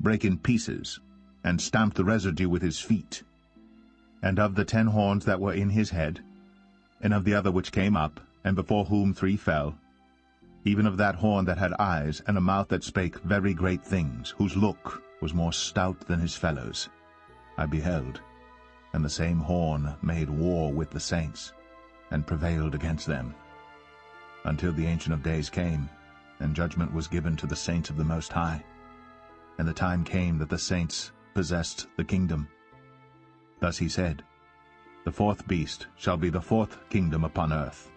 brake in pieces, and stamped the residue with his feet. And of the 10 horns that were in his head, and of the other which came up, and before whom 3 fell, even of that horn that had eyes, and a mouth that spake very great things, whose look was more stout than his fellows, I beheld, and the same horn made war with the saints, and prevailed against them, until the Ancient of Days came, and judgment was given to the saints of the Most High. And the time came that the saints possessed the kingdom. Thus he said, The 4th beast shall be the 4th kingdom upon earth,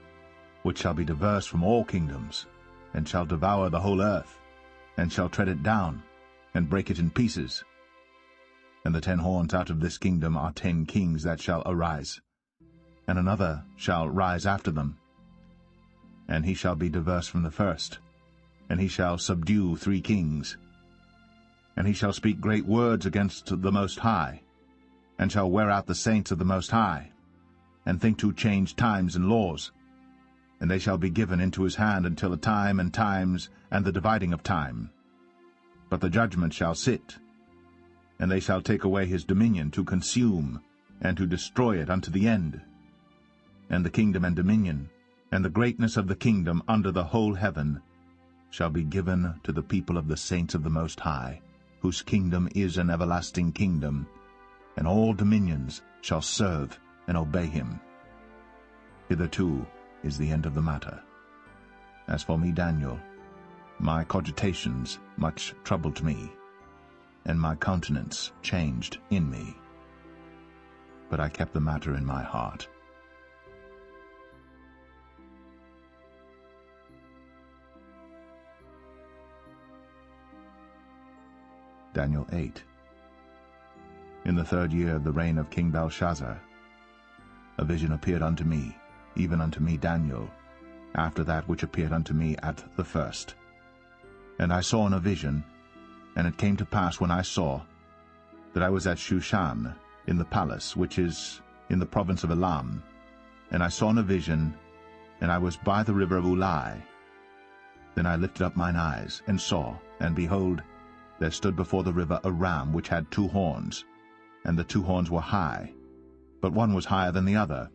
which shall be diverse from all kingdoms, and shall devour the whole earth, and shall tread it down, and break it in pieces. And the 10 horns out of this kingdom are 10 kings that shall arise, and another shall rise after them. And he shall be diverse from the first, and he shall subdue 3 kings. And he shall speak great words against the Most High, and shall wear out the saints of the Most High, and think to change times and laws. and they shall be given into his hand until a time and times and the dividing of time. But the judgment shall sit, and they shall take away his dominion to consume, and to destroy it unto the end. And the kingdom and dominion, and the greatness of the kingdom under the whole heaven, shall be given to the people of the saints of the Most High, whose kingdom is an everlasting kingdom, and all dominions shall serve and obey him. Hitherto is the end of the matter. As for me, Daniel, my cogitations much troubled me, and my countenance changed in me. But I kept the matter in my heart. Daniel 8. In the 3rd year of the reign of King Belshazzar, a vision appeared unto me, even unto me Daniel, after that which appeared unto me at the first. And I saw in a vision, and it came to pass when I saw, that I was at Shushan, in the palace, which is in the province of Elam. And I saw in a vision, and I was by the river of Ulai. Then I lifted up mine eyes, and saw, and behold, there stood before the river a ram which had 2 horns, and the 2 horns were high, but one was higher than the other,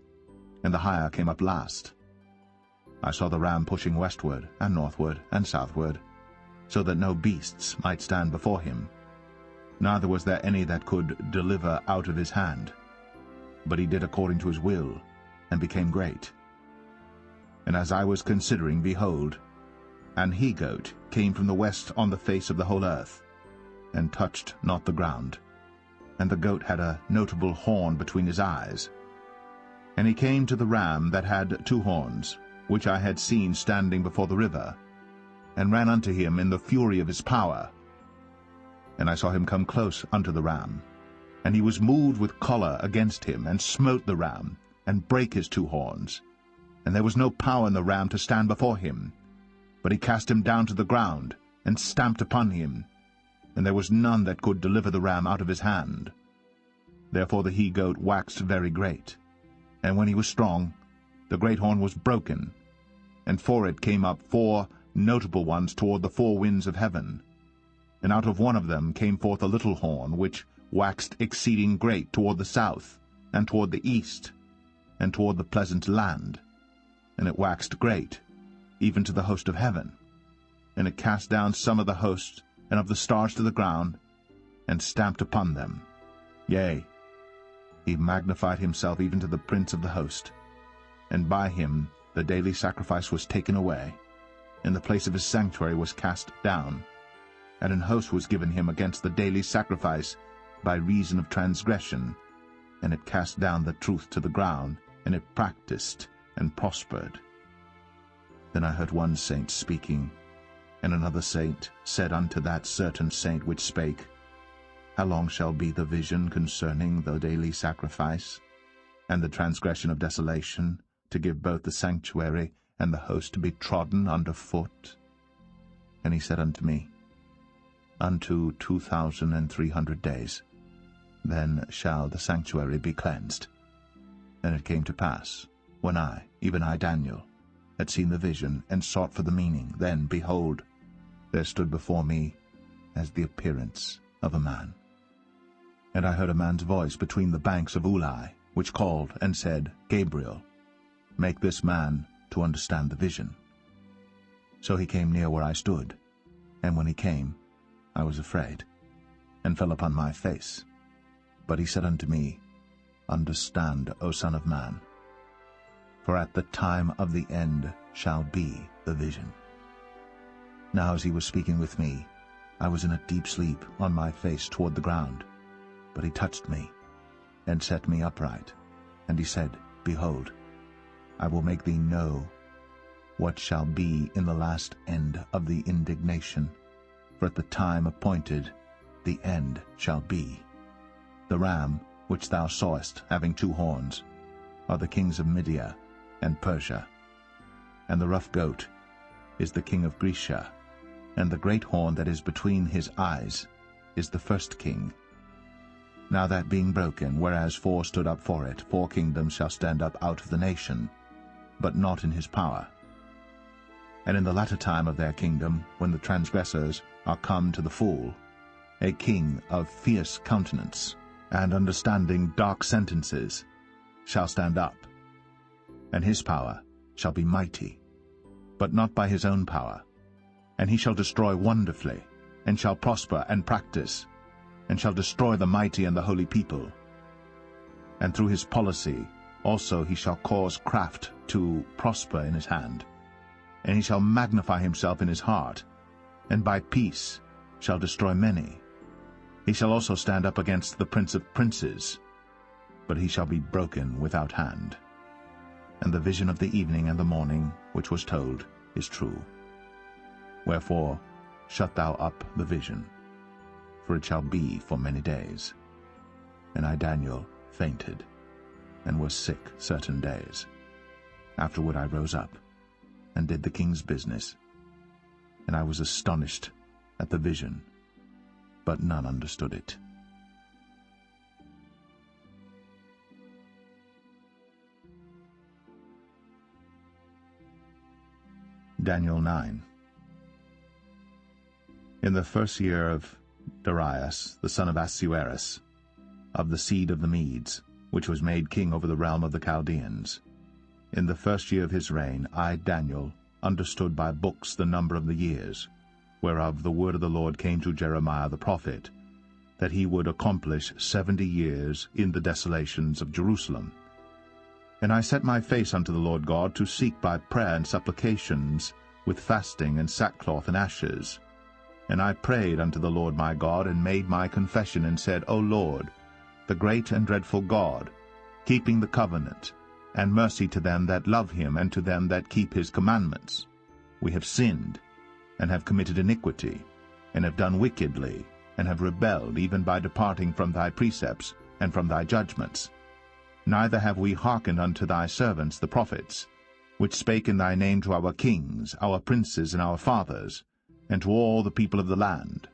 and the higher came up last. I saw the ram pushing westward, and northward, and southward, so that no beasts might stand before him. Neither was there any that could deliver out of his hand. But he did according to his will, and became great. And as I was considering, behold, an he-goat came from the west on the face of the whole earth, and touched not the ground. And the goat had a notable horn between his eyes. And he came to the ram that had 2 horns, which I had seen standing before the river, and ran unto him in the fury of his power. And I saw him come close unto the ram, and he was moved with choler against him, and smote the ram, and brake his 2 horns. And there was no power in the ram to stand before him, but he cast him down to the ground, and stamped upon him, and there was none that could deliver the ram out of his hand. Therefore the he-goat waxed very great, and when he was strong, the great horn was broken, and for it came up 4 notable ones toward the 4 winds of heaven. And out of one of them came forth a little horn, which waxed exceeding great toward the south, and toward the east, and toward the pleasant land. And it waxed great, even to the host of heaven. And it cast down some of the host and of the stars to the ground, and stamped upon them. Yea, he magnified himself even to the prince of the host. And by him the daily sacrifice was taken away, and the place of his sanctuary was cast down, and an host was given him against the daily sacrifice by reason of transgression, and it cast down the truth to the ground, and it practiced and prospered. Then I heard one saint speaking, and another saint said unto that certain saint which spake, How long shall be the vision concerning the daily sacrifice, and the transgression of desolation, to give both the sanctuary and the host to be trodden under foot? And he said unto me, Unto 2,300 days, then shall the sanctuary be cleansed. And it came to pass, when I, even I Daniel, had seen the vision, and sought for the meaning, then, behold, there stood before me as the appearance of a man. And I heard a man's voice between the banks of Ulai, which called and said, Gabriel, make this man to understand the vision. So he came near where I stood, and when he came, I was afraid, and fell upon my face. But he said unto me, Understand, O Son of Man, for at the time of the end shall be the vision. Now as he was speaking with me, I was in a deep sleep on my face toward the ground. But he touched me, and set me upright. And he said, Behold, I will make thee know what shall be in the last end of the indignation. For at the time appointed the end shall be. The ram, which thou sawest, having 2 horns, are the kings of Media and Persia. And the rough goat is the king of Grecia, and the great horn that is between his eyes is the first king. Now that being broken, whereas 4 stood up for it, 4 kingdoms shall stand up out of the nation, but not in his power. And in the latter time of their kingdom, when the transgressors are come to the full, a king of fierce countenance, and understanding dark sentences, shall stand up, and his power shall be mighty, but not by his own power. And he shall destroy wonderfully, and shall prosper and practice, and shall destroy the mighty and the holy people. And through his policy also he shall cause craft to prosper in his hand, and he shall magnify himself in his heart, and by peace shall destroy many. He shall also stand up against the prince of princes, but he shall be broken without hand. And the vision of the evening and the morning, which was told, is true. Wherefore shut thou up the vision, for it shall be for many days. And I, Daniel, fainted, and was sick certain days. Afterward I rose up, and did the king's business. And I was astonished at the vision, but none understood it. Daniel 9. In the first year of Darius, the son of Ahasuerus, of the seed of the Medes, which was made king over the realm of the Chaldeans, in the first year of his reign, I, Daniel, understood by books the number of the years, whereof the word of the Lord came to Jeremiah the prophet, that he would accomplish 70 years in the desolations of Jerusalem. And I set my face unto the Lord God to seek by prayer and supplications, with fasting and sackcloth and ashes. And I prayed unto the Lord my God, and made my confession, and said, O Lord, the great and dreadful God, keeping the covenant, and mercy to them that love him, and to them that keep his commandments, we have sinned, and have committed iniquity, and have done wickedly, and have rebelled, even by departing from thy precepts, and from thy judgments. Neither have we hearkened unto thy servants the prophets, which spake in thy name to our kings, our princes, and our fathers, and to all the people of the land.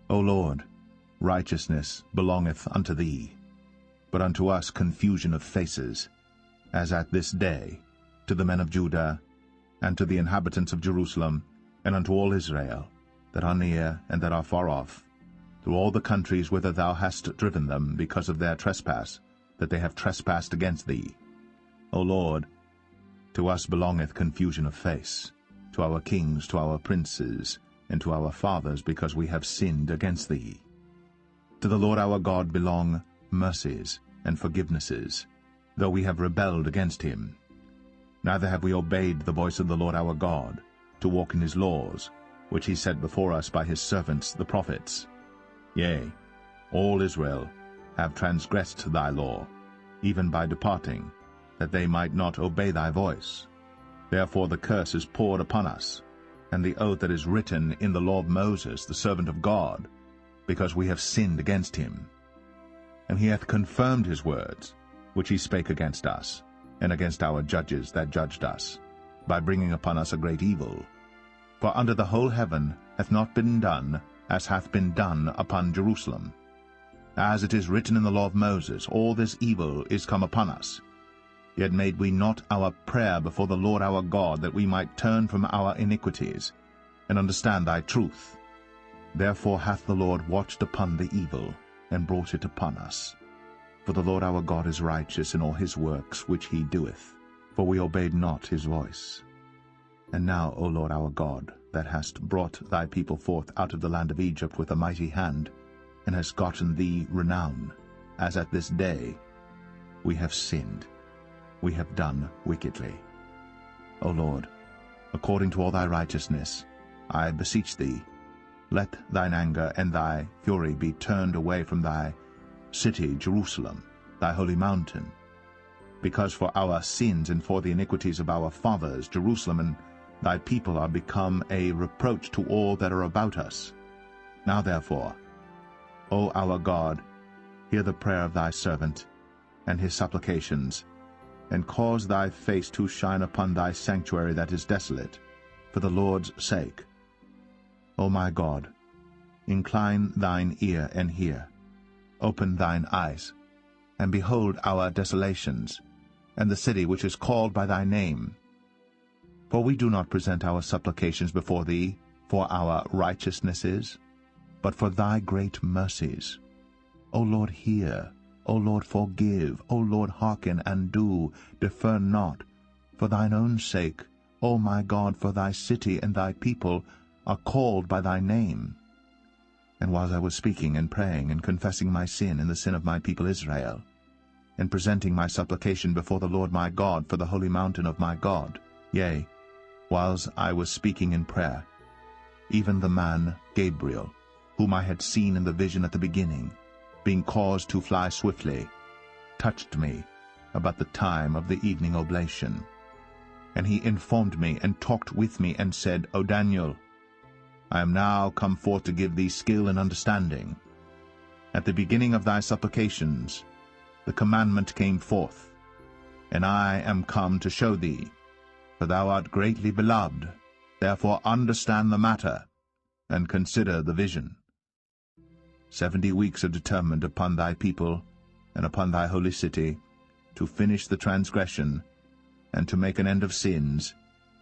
O Lord, righteousness belongeth unto thee, but unto us confusion of faces, as at this day, to the men of Judah, and to the inhabitants of Jerusalem, and unto all Israel, that are near and that are far off, through all the countries whither thou hast driven them, because of their trespass, that they have trespassed against thee. O Lord, to us belongeth confusion of face, to our kings, to our princes, and to our fathers, because we have sinned against thee. To the Lord our God belong mercies and forgivenesses, though we have rebelled against him. Neither have we obeyed the voice of the Lord our God, to walk in his laws, which he set before us by his servants the prophets. Yea, all Israel have transgressed thy law, even by departing, that they might not obey thy voice. Therefore the curse is poured upon us, and the oath that is written in the law of Moses, the servant of God, because we have sinned against him. And he hath confirmed his words, which he spake against us, and against our judges that judged us, by bringing upon us a great evil. For under the whole heaven hath not been done as hath been done upon Jerusalem. As it is written in the law of Moses, all this evil is come upon us. Yet made we not our prayer before the Lord our God, that we might turn from our iniquities, and understand thy truth. Therefore hath the Lord watched upon the evil, and brought it upon us. For the Lord our God is righteous in all his works which he doeth, for we obeyed not his voice. And now, O Lord our God, that hast brought thy people forth out of the land of Egypt with a mighty hand, and hast gotten thee renown, as at this day, we have sinned, we have done wickedly. O Lord, according to all thy righteousness, I beseech thee, let thine anger and thy fury be turned away from thy city Jerusalem, thy holy mountain, because for our sins and for the iniquities of our fathers Jerusalem and thy people are become a reproach to all that are about us. Now therefore, O our God, hear the prayer of thy servant, and his supplications, and cause thy face to shine upon thy sanctuary that is desolate, for the Lord's sake. O my God, incline thine ear and hear. Open thine eyes, and behold our desolations, and the city which is called by thy name. For we do not present our supplications before thee for our righteousnesses, but for thy great mercies. O Lord, hear. O Lord, forgive. O Lord, hearken and do. Defer not. For thine own sake, O my God, for thy city and thy people are called by thy name. And while I was speaking and praying and confessing my sin and the sin of my people Israel, and presenting my supplication before the Lord my God for the holy mountain of my God, yea, whilst I was speaking in prayer, even the man Gabriel, whom I had seen in the vision at the beginning, being caused to fly swiftly, touched me about the time of the evening oblation. And he informed me and talked with me and said, O Daniel, I am now come forth to give thee skill and understanding. At the beginning of thy supplications the commandment came forth, and I am come to show thee, for thou art greatly beloved. Therefore understand the matter, and consider the vision. 70 weeks are determined upon thy people and upon thy holy city, to finish the transgression, and to make an end of sins,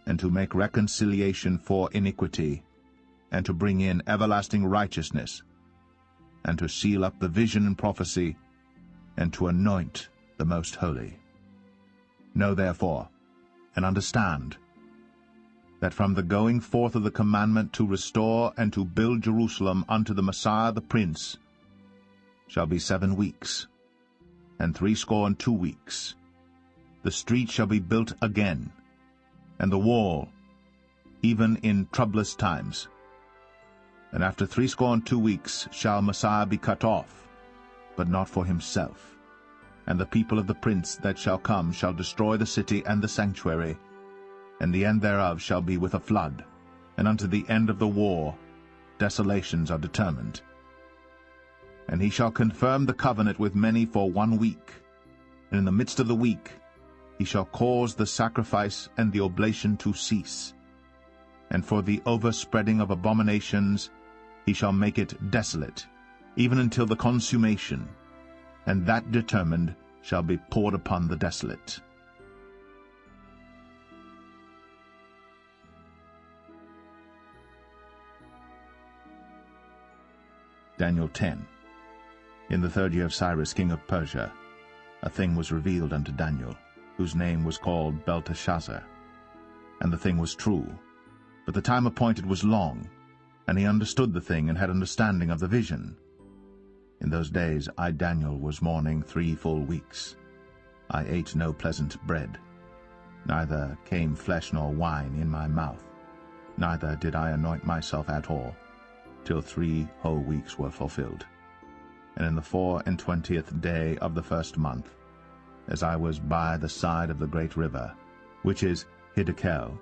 and to make reconciliation for iniquity, and to bring in everlasting righteousness, and to seal up the vision and prophecy, and to anoint the most holy. Know therefore, and understand, that from the going forth of the commandment to restore and to build Jerusalem unto the Messiah the Prince shall be 7 weeks, and 62 weeks. The street shall be built again, and the wall, even in troublous times. And after 62 weeks shall Messiah be cut off, but not for himself. And the people of the prince that shall come shall destroy the city and the sanctuary, and the end thereof shall be with a flood, and unto the end of the war desolations are determined. And he shall confirm the covenant with many for 1 week, and in the midst of the week he shall cause the sacrifice and the oblation to cease. And for the overspreading of abominations he shall make it desolate, even until the consummation, and that determined shall be poured upon the desolate. Daniel 10. In the 3rd year of Cyrus king of Persia, a thing was revealed unto Daniel, whose name was called Belteshazzar. And the thing was true, but the time appointed was long, and he understood the thing and had understanding of the vision. In those days I, Daniel, was mourning 3 full weeks. I ate no pleasant bread, neither came flesh nor wine in my mouth, neither did I anoint myself at all, till 3 whole weeks were fulfilled. And in the 24th day of the 1st month, as I was by the side of the great river, which is Hiddekel,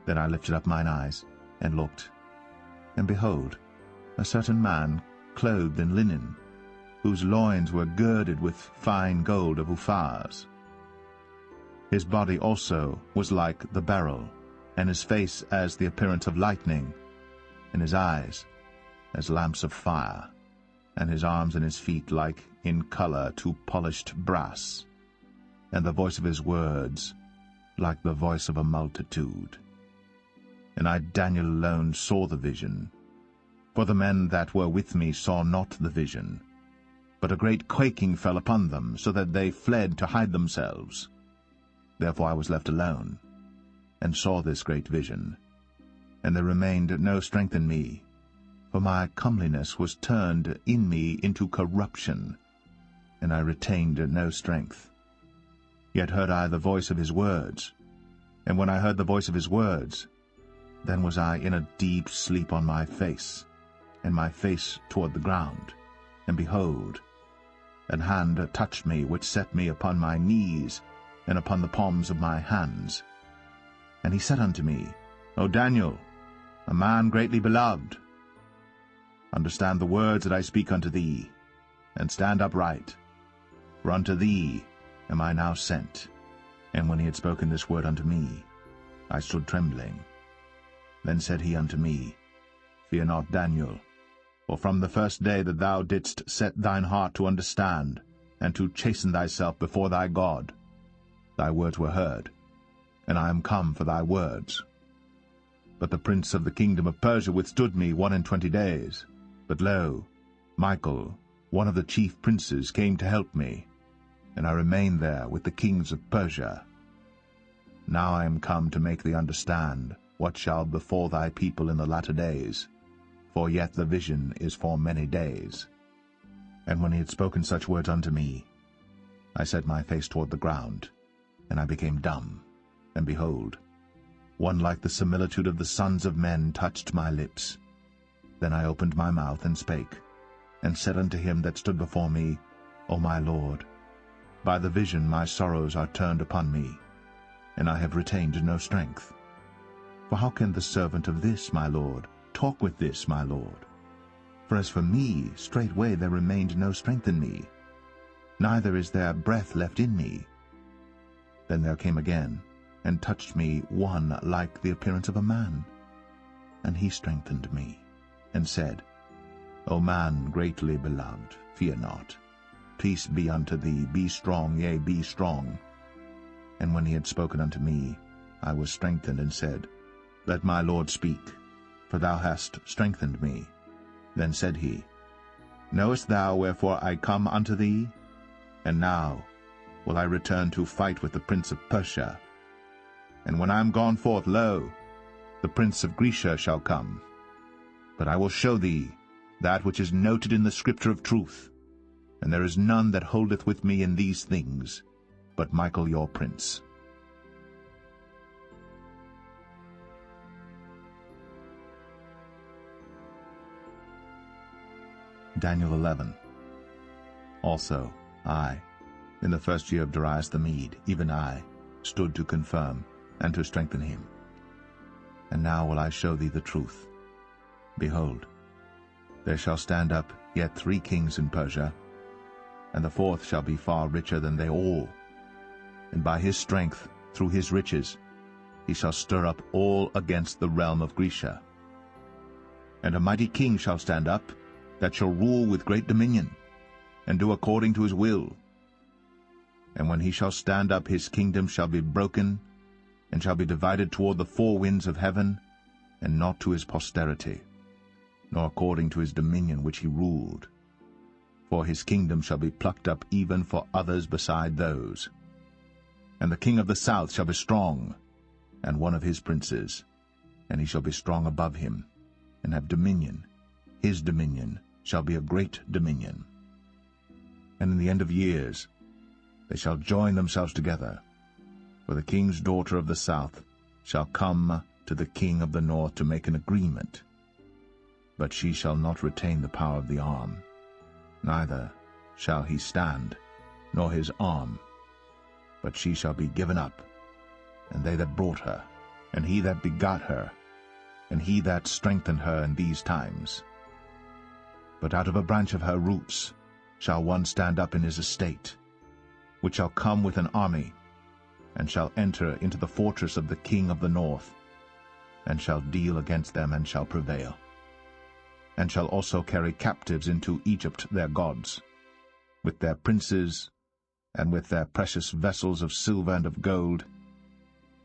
then I lifted up mine eyes, and looked, and behold, a certain man clothed in linen, whose loins were girded with fine gold of Uphaz. His body also was like the beryl, and his face as the appearance of lightning, and his eyes as lamps of fire, and his arms and his feet like in color to polished brass, and the voice of his words like the voice of a multitude. And I, Daniel, alone saw the vision, for the men that were with me saw not the vision. But a great quaking fell upon them, so that they fled to hide themselves. Therefore I was left alone, and saw this great vision. And there remained no strength in me, for my comeliness was turned in me into corruption, and I retained no strength. Yet heard I the voice of his words, and when I heard the voice of his words, then was I in a deep sleep on my face, and my face toward the ground. And behold, an hand touched me, which set me upon my knees, and upon the palms of my hands. And he said unto me, O Daniel, a man greatly beloved, understand the words that I speak unto thee, and stand upright, for unto thee am I now sent. And when he had spoken this word unto me, I stood trembling. Then said he unto me, Fear not, Daniel, for from the first day that thou didst set thine heart to understand, and to chasten thyself before thy God, thy words were heard, and I am come for thy words. But the prince of the kingdom of Persia withstood me 21 days. But lo, Michael, one of the chief princes, came to help me, and I remained there with the kings of Persia. Now I am come to make thee understand what shall befall thy people in the latter days, for yet the vision is for many days. And when he had spoken such words unto me, I set my face toward the ground, and I became dumb. And behold, one like the similitude of the sons of men touched my lips. Then I opened my mouth and spake, and said unto him that stood before me, O my Lord, by the vision my sorrows are turned upon me, and I have retained no strength. For how can the servant of this my Lord talk with this my Lord? For as for me, straightway there remained no strength in me, neither is there breath left in me. Then there came again, and touched me one like the appearance of a man. And he strengthened me, and said, O man greatly beloved, fear not. Peace be unto thee, be strong, yea, be strong. And when he had spoken unto me, I was strengthened, and said, Let my Lord speak, for thou hast strengthened me. Then said he, Knowest thou wherefore I come unto thee? And now will I return to fight with the prince of Persia. And when I am gone forth, lo, the prince of Grecia shall come. But I will show thee that which is noted in the scripture of truth, and there is none that holdeth with me in these things, but Michael your prince. Daniel 11. Also I, in the first year of Darius the Mede, even I, stood to confirm and to strengthen him. And now will I show thee the truth. Behold, there shall stand up yet 3 kings in Persia, and the 4th shall be far richer than they all. And by his strength, through his riches, he shall stir up all against the realm of Grecia. And a mighty king shall stand up, that shall rule with great dominion, and do according to his will. And when he shall stand up, his kingdom shall be broken, and shall be divided toward the 4 winds of heaven, and not to his posterity, nor according to his dominion which he ruled. For his kingdom shall be plucked up even for others beside those. And the king of the south shall be strong, and one of his princes, and he shall be strong above him, and have dominion. His dominion shall be a great dominion. And in the end of years they shall join themselves together, for the king's daughter of the south shall come to the king of the north to make an agreement. But she shall not retain the power of the arm, neither shall he stand, nor his arm, but she shall be given up, and they that brought her, and he that begot her, and he that strengthened her in these times. But out of a branch of her roots shall one stand up in his estate, which shall come with an army, and shall enter into the fortress of the king of the north, and shall deal against them, and shall prevail, and shall also carry captives into Egypt their gods, with their princes, and with their precious vessels of silver and of gold,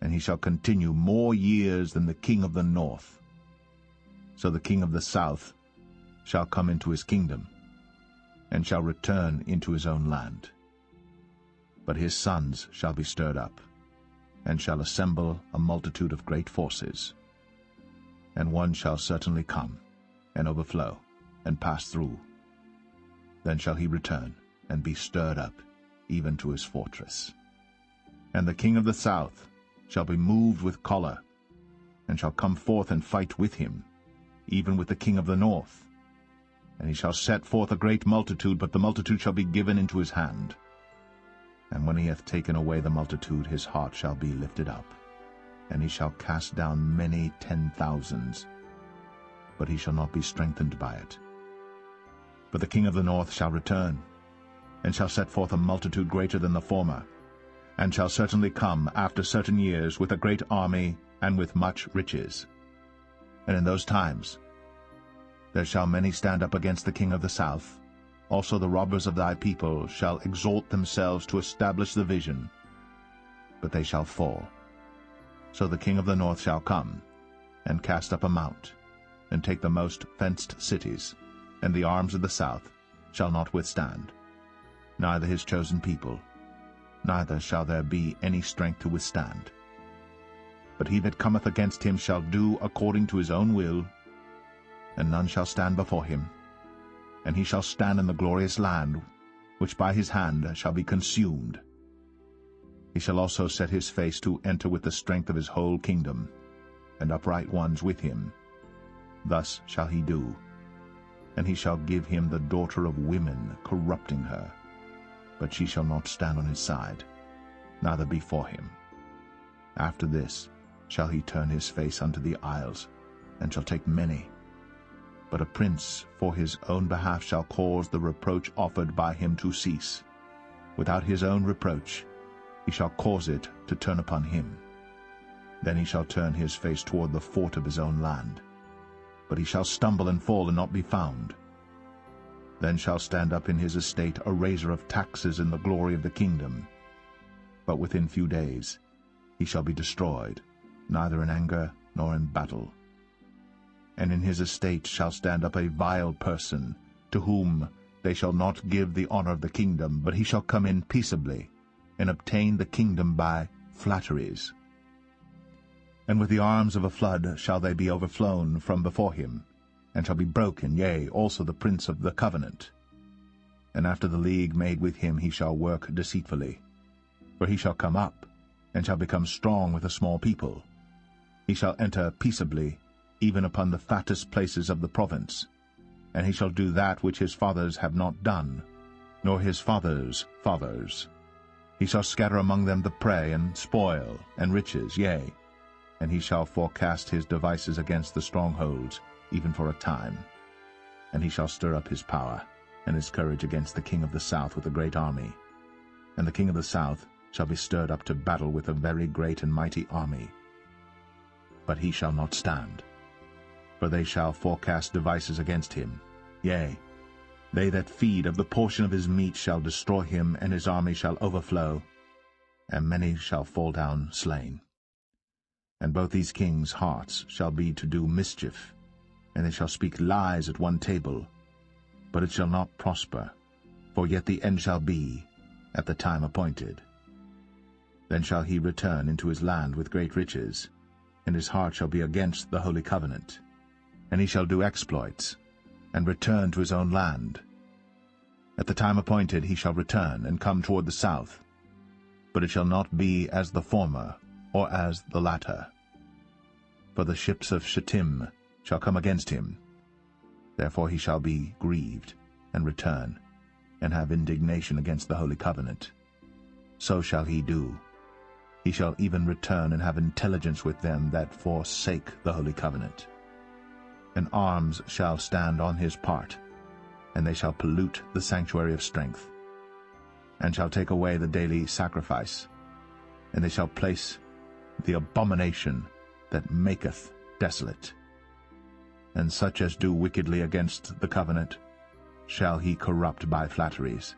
and he shall continue more years than the king of the north. So the king of the south shall come into his kingdom, and shall return into his own land. But his sons shall be stirred up, and shall assemble a multitude of great forces. And one shall certainly come, and overflow, and pass through. Then shall he return, and be stirred up, even to his fortress. And the king of the south shall be moved with choler, and shall come forth and fight with him, even with the king of the north. And he shall set forth a great multitude, but the multitude shall be given into his hand. And when he hath taken away the multitude, his heart shall be lifted up, and he shall cast down many 10,000s, but he shall not be strengthened by it. But the king of the north shall return, and shall set forth a multitude greater than the former, and shall certainly come after certain years with a great army and with much riches. And in those times there shall many stand up against the king of the south. Also the robbers of thy people shall exalt themselves to establish the vision. but they shall fall. So the king of the north shall come, and cast up a mount, and take the most fenced cities, and the arms of the south shall not withstand, neither his chosen people, neither shall there be any strength to withstand. But he that cometh against him shall do according to his own will, and none shall stand before him. And he shall stand in the glorious land, which by his hand shall be consumed. He shall also set his face to enter with the strength of his whole kingdom, and upright ones with him. Thus shall he do. And he shall give him the daughter of women, corrupting her. But she shall not stand on his side, neither before him. After this shall he turn his face unto the isles, and shall take many. But a prince for his own behalf shall cause the reproach offered by him to cease. Without his own reproach he shall cause it to turn upon him. Then he shall turn his face toward the fort of his own land. But he shall stumble and fall and not be found. Then shall stand up in his estate a raiser of taxes in the glory of the kingdom. But within few days he shall be destroyed, neither in anger nor in battle. And in his estate shall stand up a vile person, to whom they shall not give the honor of the kingdom, but he shall come in peaceably, and obtain the kingdom by flatteries. And with the arms of a flood shall they be overflown from before him, and shall be broken, yea, also the prince of the covenant. And after the league made with him he shall work deceitfully. For he shall come up, and shall become strong with a small people. He shall enter peaceably, even upon the fattest places of the province. And he shall do that which his fathers have not done, nor his fathers' fathers. He shall scatter among them the prey, and spoil, and riches, yea, and he shall forecast his devices against the strongholds, even for a time. And he shall stir up his power and his courage against the king of the south with a great army. And the king of the south shall be stirred up to battle with a very great and mighty army. But he shall not stand, for they shall forecast devices against him. Yea, they that feed of the portion of his meat shall destroy him, and his army shall overflow, and many shall fall down slain. And both these kings' hearts shall be to do mischief, and they shall speak lies at one table, but it shall not prosper, for yet the end shall be at the time appointed. Then shall he return into his land with great riches, and his heart shall be against the holy covenant. And he shall do exploits, and return to his own land. At the time appointed he shall return, and come toward the south. But it shall not be as the former, or as the latter. For the ships of Shittim shall come against him. Therefore he shall be grieved, and return, and have indignation against the holy covenant. So shall he do. He shall even return and have intelligence with them that forsake the holy covenant. And arms shall stand on his part, and they shall pollute the sanctuary of strength, and shall take away the daily sacrifice, and they shall place the abomination that maketh desolate. And such as do wickedly against the covenant shall he corrupt by flatteries.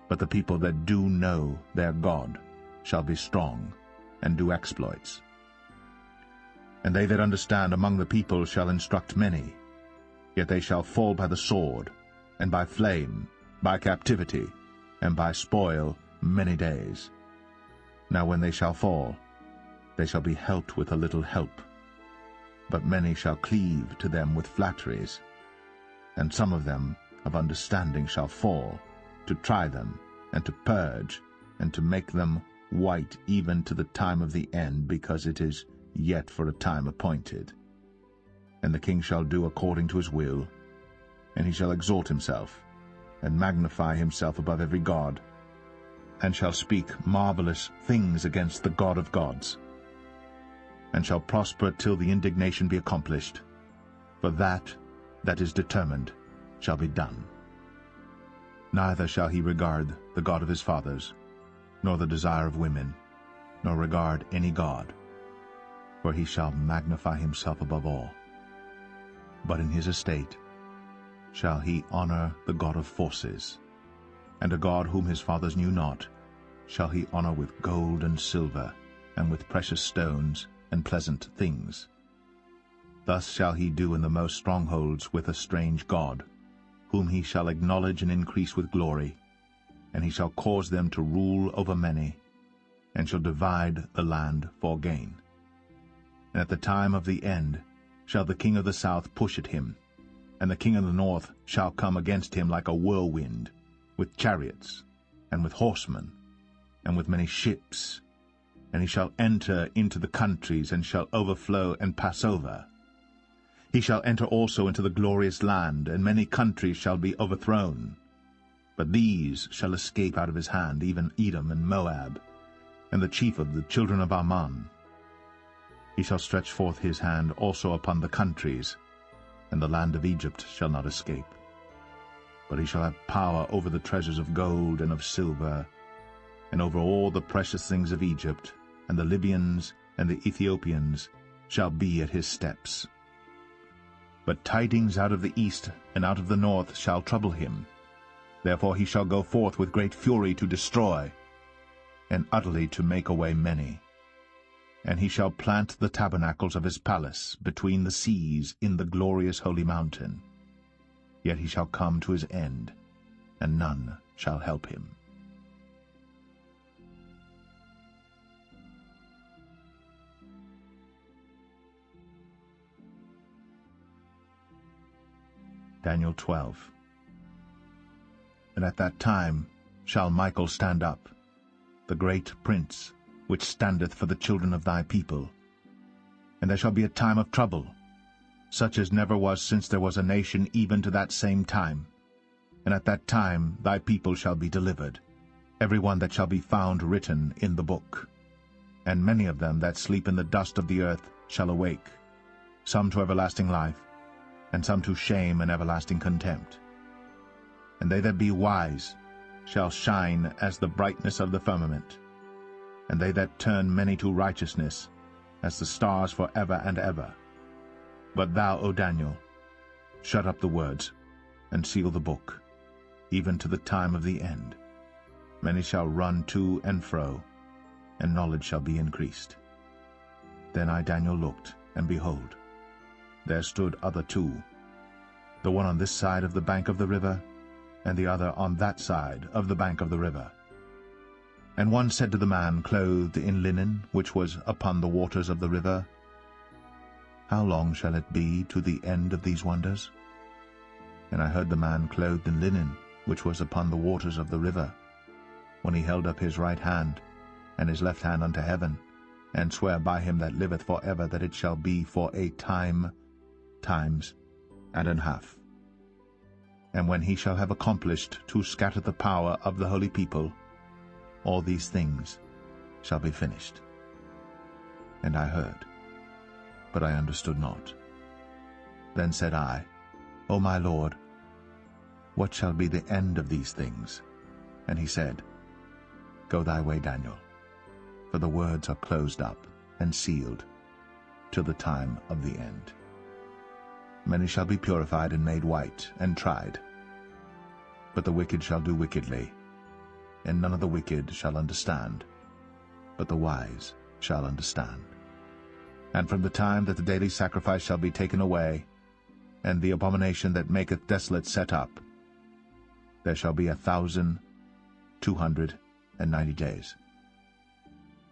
But the people that do know their God shall be strong, and do exploits. And they that understand among the people shall instruct many, yet they shall fall by the sword, and by flame, by captivity, and by spoil many days. Now when they shall fall, they shall be helped with a little help. But many shall cleave to them with flatteries, and some of them of understanding shall fall, to try them, and to purge, and to make them white even to the time of the end, because it is yet for a time appointed. And the king shall do according to his will, and he shall exalt himself, and magnify himself above every god, and shall speak marvelous things against the God of gods, and shall prosper till the indignation be accomplished, for that is determined shall be done. Neither shall he regard the God of his fathers, nor the desire of women, nor regard any god, for he shall magnify himself above all. But in his estate shall he honor the God of forces, and a God whom his fathers knew not, shall he honor with gold and silver, and with precious stones and pleasant things. Thus shall he do in the most strongholds with a strange god, whom he shall acknowledge and increase with glory, and he shall cause them to rule over many, and shall divide the land for gain. And at the time of the end shall the king of the south push at him, and the king of the north shall come against him like a whirlwind, with chariots, and with horsemen, and with many ships. And he shall enter into the countries, and shall overflow and pass over. He shall enter also into the glorious land, and many countries shall be overthrown. But these shall escape out of his hand, even Edom and Moab, and the chief of the children of Ammon. He shall stretch forth his hand also upon the countries, and the land of Egypt shall not escape. But he shall have power over the treasures of gold and of silver, and over all the precious things of Egypt, and the Libyans and the Ethiopians shall be at his steps. But tidings out of the east and out of the north shall trouble him. Therefore he shall go forth with great fury to destroy, and utterly to make away many. And he shall plant the tabernacles of his palace between the seas in the glorious holy mountain. Yet he shall come to his end, and none shall help him. Daniel 12. And at that time shall Michael stand up, the great prince, which standeth for the children of thy people. And there shall be a time of trouble, such as never was since there was a nation even to that same time. And at that time thy people shall be delivered, every one that shall be found written in the book. And many of them that sleep in the dust of the earth shall awake, some to everlasting life, and some to shame and everlasting contempt. And they that be wise shall shine as the brightness of the firmament, and they that turn many to righteousness as the stars for ever and ever. But thou, O Daniel, shut up the words, and seal the book, even to the time of the end. Many shall run to and fro, and knowledge shall be increased. Then I, Daniel, looked, and behold, there stood other two, the one on this side of the bank of the river, and the other on that side of the bank of the river. And one said to the man clothed in linen, which was upon the waters of the river, How long shall it be to the end of these wonders? And I heard the man clothed in linen, which was upon the waters of the river, when he held up his right hand and his left hand unto heaven, and swear by him that liveth for ever that it shall be for a time, times, and an half. And when he shall have accomplished to scatter the power of the holy people, all these things shall be finished. And I heard, but I understood not. Then said I, O my Lord, what shall be the end of these things? And he said, Go thy way, Daniel, for the words are closed up and sealed till the time of the end. Many shall be purified and made white and tried. But the wicked shall do wickedly, and none of the wicked shall understand, but the wise shall understand. And from the time that the daily sacrifice shall be taken away, and the abomination that maketh desolate set up, there shall be 1,290 days.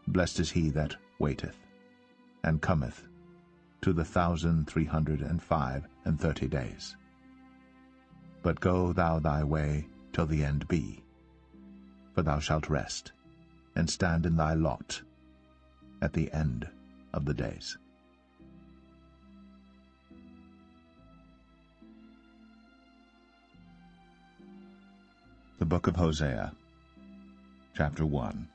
Blessed is he that waiteth, and cometh to the 1,330 days. But go thou thy way till the end be, for thou shalt rest, and stand in thy lot at the end of the days. The Book of Hosea, Chapter 1.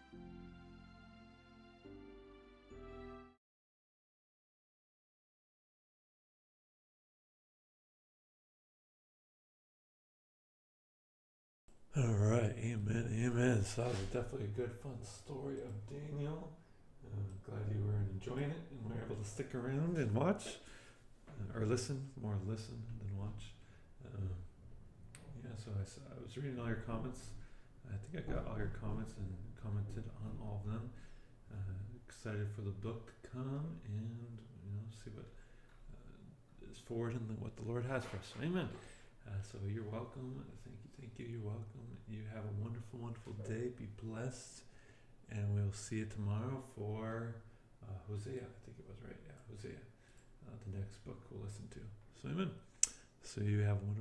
All right, amen, amen. So that was definitely a good, fun story of Daniel. Glad you were enjoying it and were able to stick around and watch, or listen, more listen than watch. Yeah, so I was reading all your comments. I think I got all your comments and commented on all of them. Excited for the book to come and see what is forward and what the Lord has for us. Amen. So you're welcome. Thank you. You're welcome. You have a wonderful, wonderful day. Be blessed, and we'll see you tomorrow for Hosea. I think it was right. Yeah, Hosea. The next book we'll listen to. So amen. So you have a wonderful